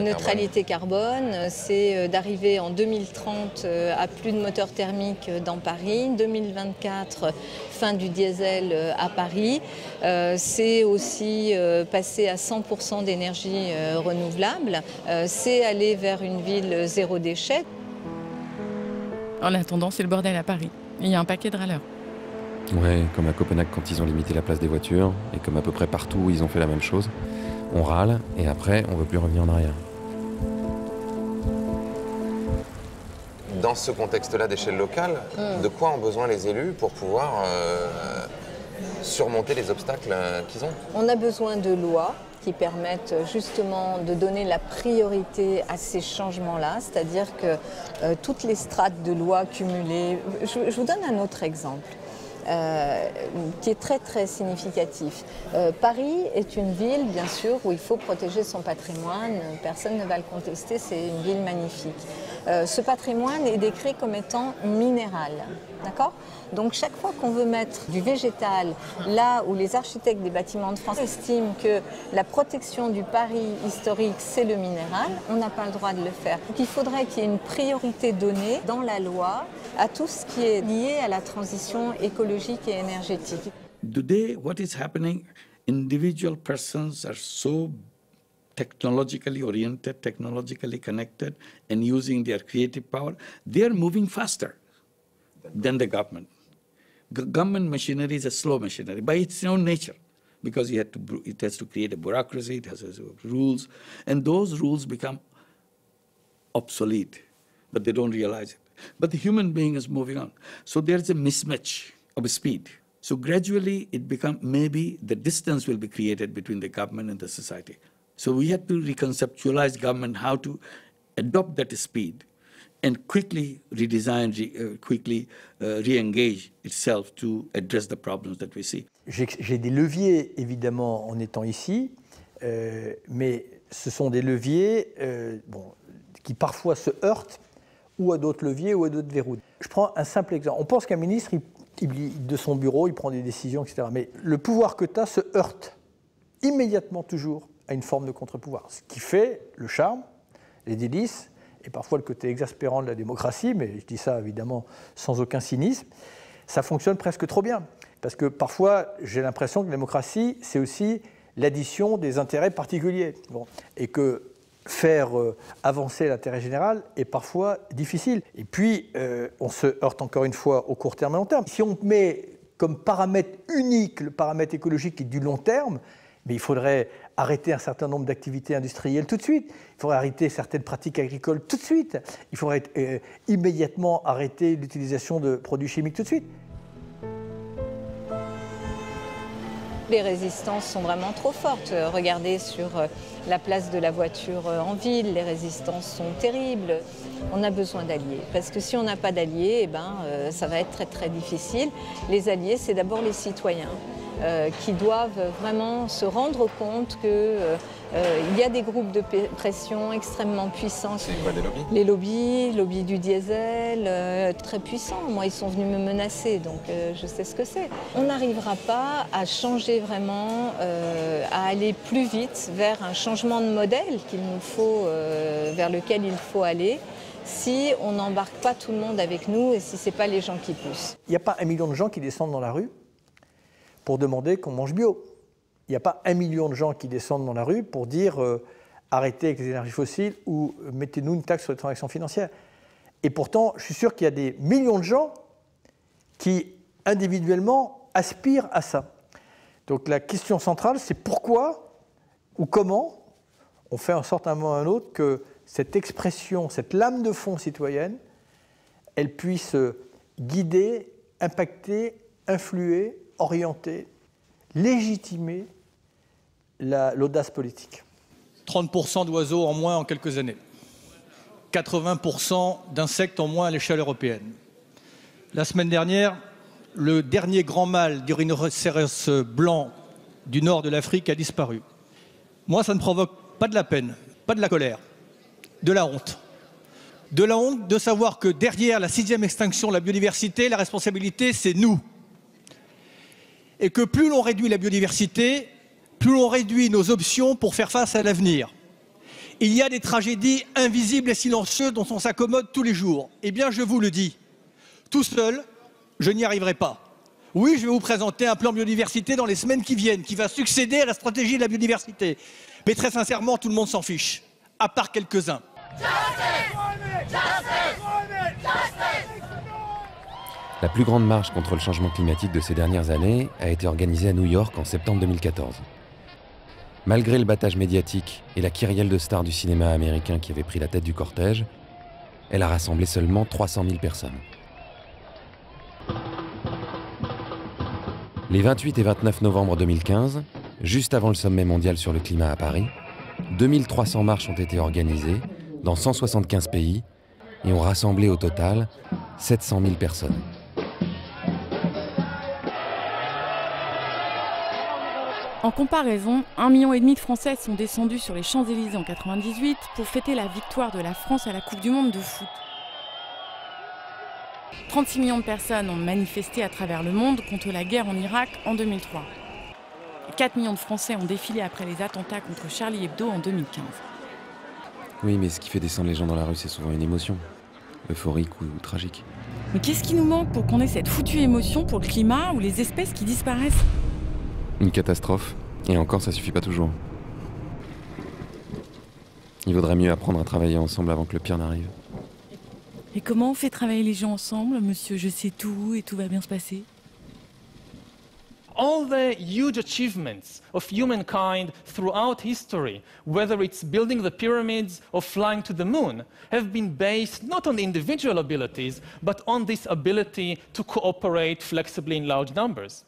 neutralité carbone. C'est d'arriver en 2030 à plus de moteurs thermiques dans Paris. 2024, fin du diesel à Paris. C'est aussi passer à 100% d'énergie renouvelable. C'est aller vers une ville zéro déchet. En attendant, c'est le bordel à Paris. Il y a un paquet de râleurs. Ouais, comme à Copenhague quand ils ont limité la place des voitures, et comme à peu près partout ils ont fait la même chose. On râle, et après, on veut plus revenir en arrière. Dans ce contexte-là d'échelle locale, de quoi ont besoin les élus pour pouvoir surmonter les obstacles qu'ils ont? On a besoin de lois qui permettent justement de donner la priorité à ces changements-là, c'est-à-dire que toutes les strates de lois cumulées... Je vous donne un autre exemple. Qui est très très significatif. Paris est une ville, bien sûr, où il faut protéger son patrimoine, personne ne va le contester, c'est une ville magnifique. Ce patrimoine est décrit comme étant minéral, d'accord? Donc chaque fois qu'on veut mettre du végétal, là où les architectes des bâtiments de France estiment que la protection du Paris historique, c'est le minéral, on n'a pas le droit de le faire. Donc il faudrait qu'il y ait une priorité donnée dans la loi à tout ce qui est lié à la transition écologique et énergétique. Today, what is happening, individual persons are so technologically oriented, technologically connected, and using their creative power, they are moving faster than the government. Government machinery is a slow machinery by its own nature, because it has to create a bureaucracy, it has rules, and those rules become obsolete, but they don't realize it. But the human being is moving on. So there's a mismatch of speed. So gradually it becomes, maybe the distance will be created between the government and the society. So we have to reconceptualize government, how to adopt that speed and quickly redesign, re-engage itself to address the problems that we see. J'ai des leviers, évidemment, en étant ici, mais ce sont des leviers qui parfois se heurtent ou à d'autres leviers ou à d'autres verrous. Je prends un simple exemple. On pense qu'un ministre, de son bureau, il prend des décisions, etc. Mais le pouvoir que tu as se heurte immédiatement toujours à une forme de contre-pouvoir. Ce qui fait le charme, les délices, et parfois le côté exaspérant de la démocratie, mais je dis ça évidemment sans aucun cynisme, ça fonctionne presque trop bien. Parce que parfois, j'ai l'impression que la démocratie, c'est aussi l'addition des intérêts particuliers. Bon. Et que faire avancer l'intérêt général est parfois difficile. Et puis, on se heurte encore une fois au court terme et long terme. Si on met comme paramètre unique le paramètre écologique qui est du long terme, mais il faudrait arrêter un certain nombre d'activités industrielles tout de suite. Il faudrait arrêter certaines pratiques agricoles tout de suite. Il faudrait immédiatement arrêter l'utilisation de produits chimiques tout de suite. Les résistances sont vraiment trop fortes. Regardez sur la place de la voiture en ville, les résistances sont terribles. On a besoin d'alliés, parce que si on n'a pas d'alliés, ça va être très très difficile. Les alliés, c'est d'abord les citoyens qui doivent vraiment se rendre compte qu'il y a des groupes de pression extrêmement puissants. Les lobbies du diesel, très puissants. Moi, ils sont venus me menacer, donc je sais ce que c'est. On n'arrivera pas à changer vraiment, à aller plus vite vers un changement de modèle qu'il nous faut, vers lequel il faut aller, si on n'embarque pas tout le monde avec nous et si ce n'est pas les gens qui poussent. Il n'y a pas 1 million de gens qui descendent dans la rue pour demander qu'on mange bio. Il n'y a pas 1 million de gens qui descendent dans la rue pour dire arrêtez avec les énergies fossiles ou mettez-nous une taxe sur les transactions financières. Et pourtant, je suis sûr qu'il y a des millions de gens qui, individuellement, aspirent à ça. Donc la question centrale, c'est pourquoi ou comment on fait en sorte à un moment ou à un autre que cette expression, cette lame de fond citoyenne, elle puisse guider, impacter, influer, orienter, légitimer l'audace politique. 30% d'oiseaux en moins en quelques années. 80% d'insectes en moins à l'échelle européenne. La semaine dernière, le dernier grand mâle du rhinocéros blanc du nord de l'Afrique a disparu. Moi, ça ne provoque pas de la peine, pas de la colère, de la honte. De la honte de savoir que derrière la 6e extinction de la biodiversité, la responsabilité, c'est nous. Et que plus l'on réduit la biodiversité, plus l'on réduit nos options pour faire face à l'avenir. Il y a des tragédies invisibles et silencieuses dont on s'accommode tous les jours. Eh bien, je vous le dis, tout seul, je n'y arriverai pas. Oui, je vais vous présenter un plan biodiversité dans les semaines qui viennent, qui va succéder à la stratégie de la biodiversité. Mais très sincèrement, tout le monde s'en fiche, à part quelques-uns. La plus grande marche contre le changement climatique de ces dernières années a été organisée à New York en septembre 2014. Malgré le battage médiatique et la kyrielle de stars du cinéma américain qui avait pris la tête du cortège, elle a rassemblé seulement 300 000 personnes. Les 28 et 29 novembre 2015, juste avant le sommet mondial sur le climat à Paris, 2300 marches ont été organisées dans 175 pays et ont rassemblé au total 700 000 personnes. En comparaison, 1,5 million de Français sont descendus sur les Champs-Élysées en 1998 pour fêter la victoire de la France à la Coupe du Monde de foot. 36 millions de personnes ont manifesté à travers le monde contre la guerre en Irak en 2003. 4 millions de Français ont défilé après les attentats contre Charlie Hebdo en 2015. Oui, mais ce qui fait descendre les gens dans la rue, c'est souvent une émotion, euphorique ou tragique. Mais qu'est-ce qui nous manque pour qu'on ait cette foutue émotion pour le climat ou les espèces qui disparaissent ? Une catastrophe, et encore ça suffit pas toujours. Il vaudrait mieux apprendre à travailler ensemble avant que le pire n'arrive. Et comment on fait travailler les gens ensemble, monsieur je sais tout et tout va bien se passer? All the huge achievements of humankind throughout history, whether it's building the pyramids or flying to the moon, have been based not on individual abilities, but on this ability to cooperate flexibly in large numbers.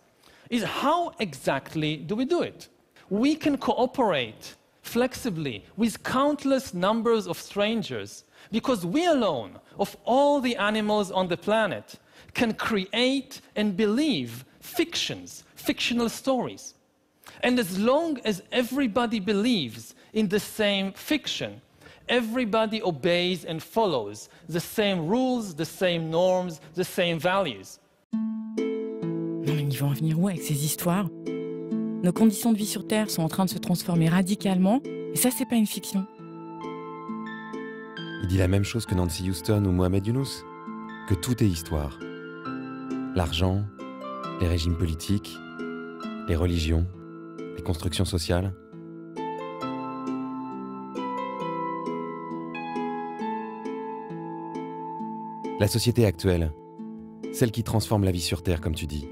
Is how exactly do we do it? We can cooperate flexibly with countless numbers of strangers, because we alone, of all the animals on the planet, can create and believe fictions, fictional stories. And as long as everybody believes in the same fiction, everybody obeys and follows the same rules, the same norms, the same values. Non, mais ils vont en venir où avec ces histoires? Nos conditions de vie sur Terre sont en train de se transformer radicalement, et ça, c'est pas une fiction. Il dit la même chose que Nancy Houston ou Mohamed Younous, que tout est histoire. L'argent, les régimes politiques, les religions, les constructions sociales. La société actuelle, celle qui transforme la vie sur Terre, comme tu dis,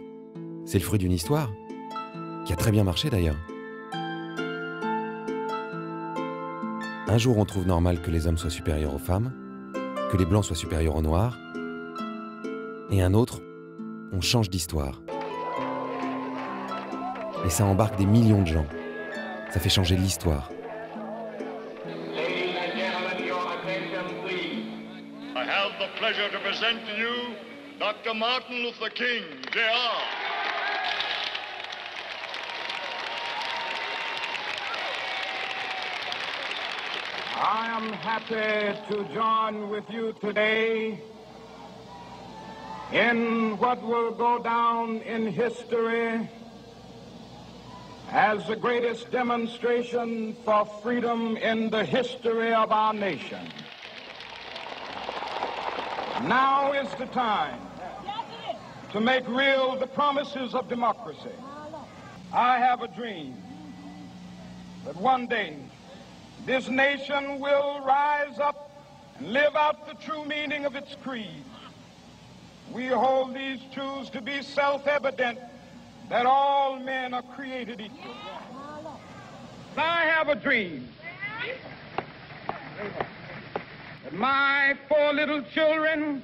c'est le fruit d'une histoire, qui a très bien marché d'ailleurs. Un jour, on trouve normal que les hommes soient supérieurs aux femmes, que les blancs soient supérieurs aux noirs, et un autre, on change d'histoire. Et ça embarque des millions de gens. Ça fait changer l'histoire. I have the pleasure to present to you Dr. Martin Luther King, Jr. I am happy to join with you today in what will go down in history as the greatest demonstration for freedom in the history of our nation. Now is the time to make real the promises of democracy. I have a dream that one day this nation will rise up and live out the true meaning of its creed. We hold these truths to be self-evident, that all men are created equal. I have a dream that my 4 little children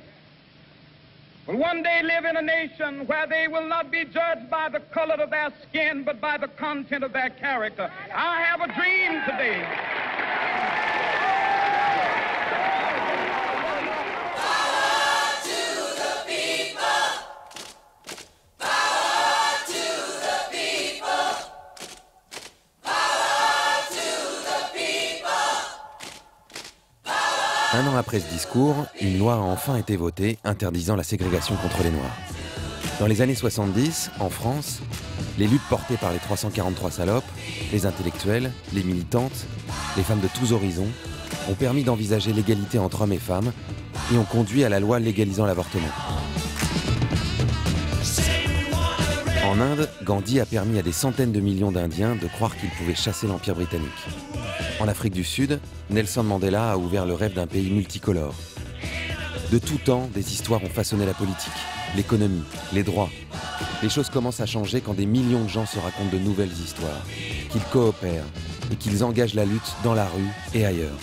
will one day live in a nation where they will not be judged by the color of their skin, but by the content of their character. I have a dream today. Un an après ce discours, une loi a enfin été votée interdisant la ségrégation contre les Noirs. Dans les années 70, en France, les luttes portées par les 343 salopes, les intellectuels, les militantes, les femmes de tous horizons, ont permis d'envisager l'égalité entre hommes et femmes et ont conduit à la loi légalisant l'avortement. En Inde, Gandhi a permis à des centaines de millions d'Indiens de croire qu'ils pouvaient chasser l'Empire britannique. En Afrique du Sud, Nelson Mandela a ouvert le rêve d'un pays multicolore. De tout temps, des histoires ont façonné la politique, l'économie, les droits. Les choses commencent à changer quand des millions de gens se racontent de nouvelles histoires, qu'ils coopèrent et qu'ils engagent la lutte dans la rue et ailleurs.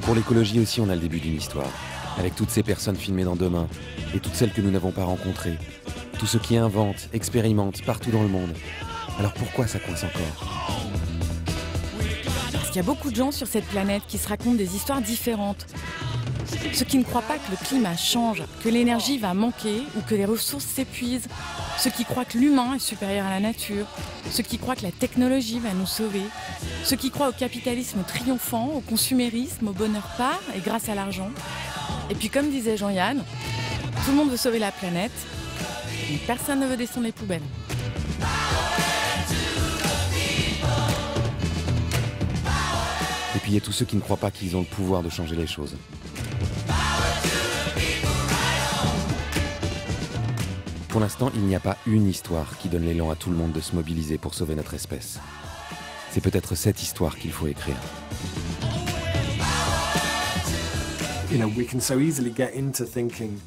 Pour l'écologie aussi, on a le début d'une histoire, avec toutes ces personnes filmées dans Demain et toutes celles que nous n'avons pas rencontrées, tous ceux qui inventent, expérimentent partout dans le monde. Alors pourquoi ça coince encore ? Parce qu'il y a beaucoup de gens sur cette planète qui se racontent des histoires différentes. Ceux qui ne croient pas que le climat change, que l'énergie va manquer ou que les ressources s'épuisent. Ceux qui croient que l'humain est supérieur à la nature. Ceux qui croient que la technologie va nous sauver. Ceux qui croient au capitalisme triomphant, au consumérisme, au bonheur par et grâce à l'argent. Et puis comme disait Jean-Yann, tout le monde veut sauver la planète, mais personne ne veut descendre les poubelles. Et puis il y a tous ceux qui ne croient pas qu'ils ont le pouvoir de changer les choses. Pour l'instant, il n'y a pas une histoire qui donne l'élan à tout le monde de se mobiliser pour sauver notre espèce. C'est peut-être cette histoire qu'il faut écrire. You know, we can so easily get into thinking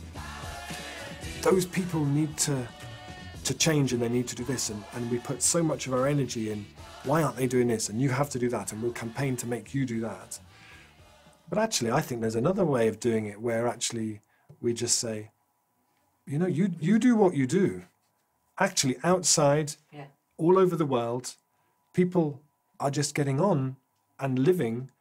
those people need to change and they need to do this, and we put so much of our energy in, why aren't they doing this, and you have to do that, and we'll campaign to make you do that. But actually, I think there's another way of doing it where actually we just say, you know, you do what you do. Actually, outside, all over the world, people are just getting on and living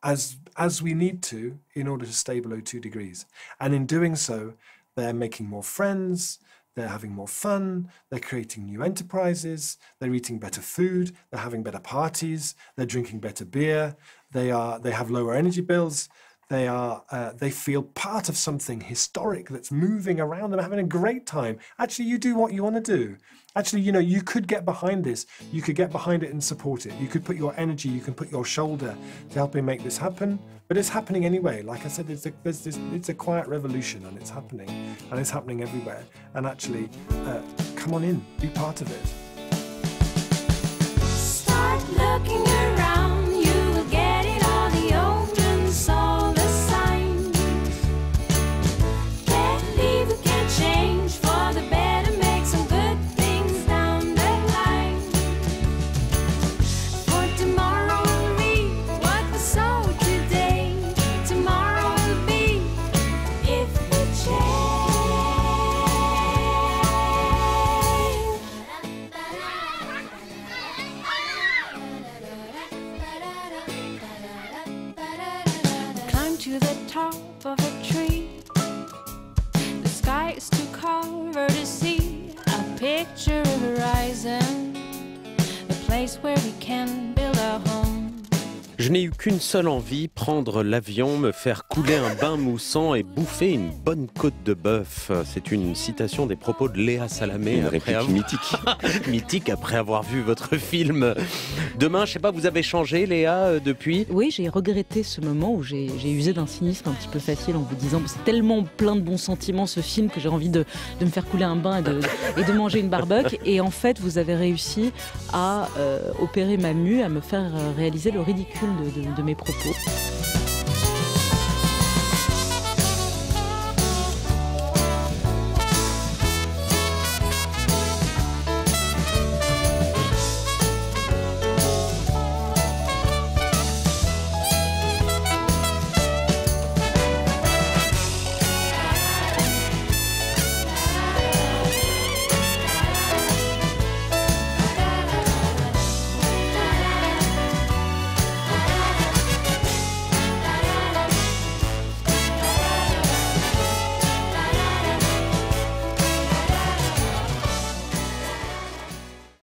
as we need to in order to stay below 2 degrees. And in doing so, they're making more friends, they're having more fun, they're creating new enterprises, they're eating better food, they're having better parties, they're drinking better beer, they have lower energy bills, they feel part of something historic that's moving around them, having a great time. Actually, you do what you want to do. Actually, you know, you could get behind this. You could get behind it and support it. You could put your energy, you can put your shoulder to helping make this happen. But it's happening anyway. Like I said, it's a quiet revolution, and it's happening everywhere. And actually, come on in, be part of it. Start looking around, you will get it all, the omens, all the signs. Can't leave, we can't change for the better, make some good things down the line. For tomorrow will be what we sow today. Tomorrow will be if we change. Climb to the top of a tree. The sky is too covered to see. A picture of a horizon, a place where we can build our home. Je n'ai eu qu'une seule envie, prendre l'avion, me faire couler un bain moussant et bouffer une bonne côte de bœuf. C'est une citation des propos de Léa Salamé. Une réplique mythique. Mythique après avoir vu votre film. Demain, je sais pas, vous avez changé, Léa, depuis? Oui, j'ai regretté ce moment où j'ai usé d'un cynisme un petit peu facile en vous disant c'est tellement plein de bons sentiments ce film que j'ai envie de me faire couler un bain et de manger une barbecue. Et en fait, vous avez réussi à opérer ma mue, à me faire réaliser le ridicule de mes propos.